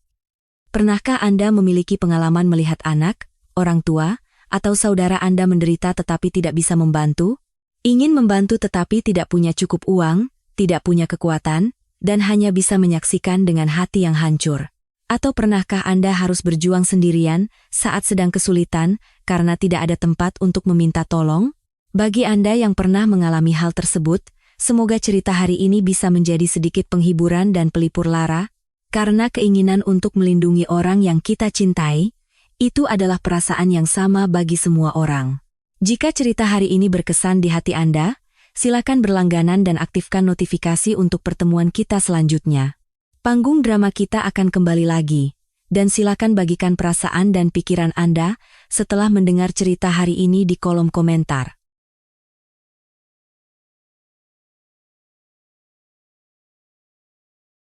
Pernahkah Anda memiliki pengalaman melihat anak, orang tua, atau saudara Anda menderita tetapi tidak bisa membantu? Ingin membantu tetapi tidak punya cukup uang, tidak punya kekuatan, dan hanya bisa menyaksikan dengan hati yang hancur. Atau pernahkah Anda harus berjuang sendirian saat sedang kesulitan karena tidak ada tempat untuk meminta tolong? Bagi Anda yang pernah mengalami hal tersebut, semoga cerita hari ini bisa menjadi sedikit penghiburan dan pelipur lara. Karena keinginan untuk melindungi orang yang kita cintai, itu adalah perasaan yang sama bagi semua orang. Jika cerita hari ini berkesan di hati Anda, silakan berlangganan dan aktifkan notifikasi untuk pertemuan kita selanjutnya. Panggung drama kita akan kembali lagi, dan silakan bagikan perasaan dan pikiran Anda setelah mendengar cerita hari ini di kolom komentar.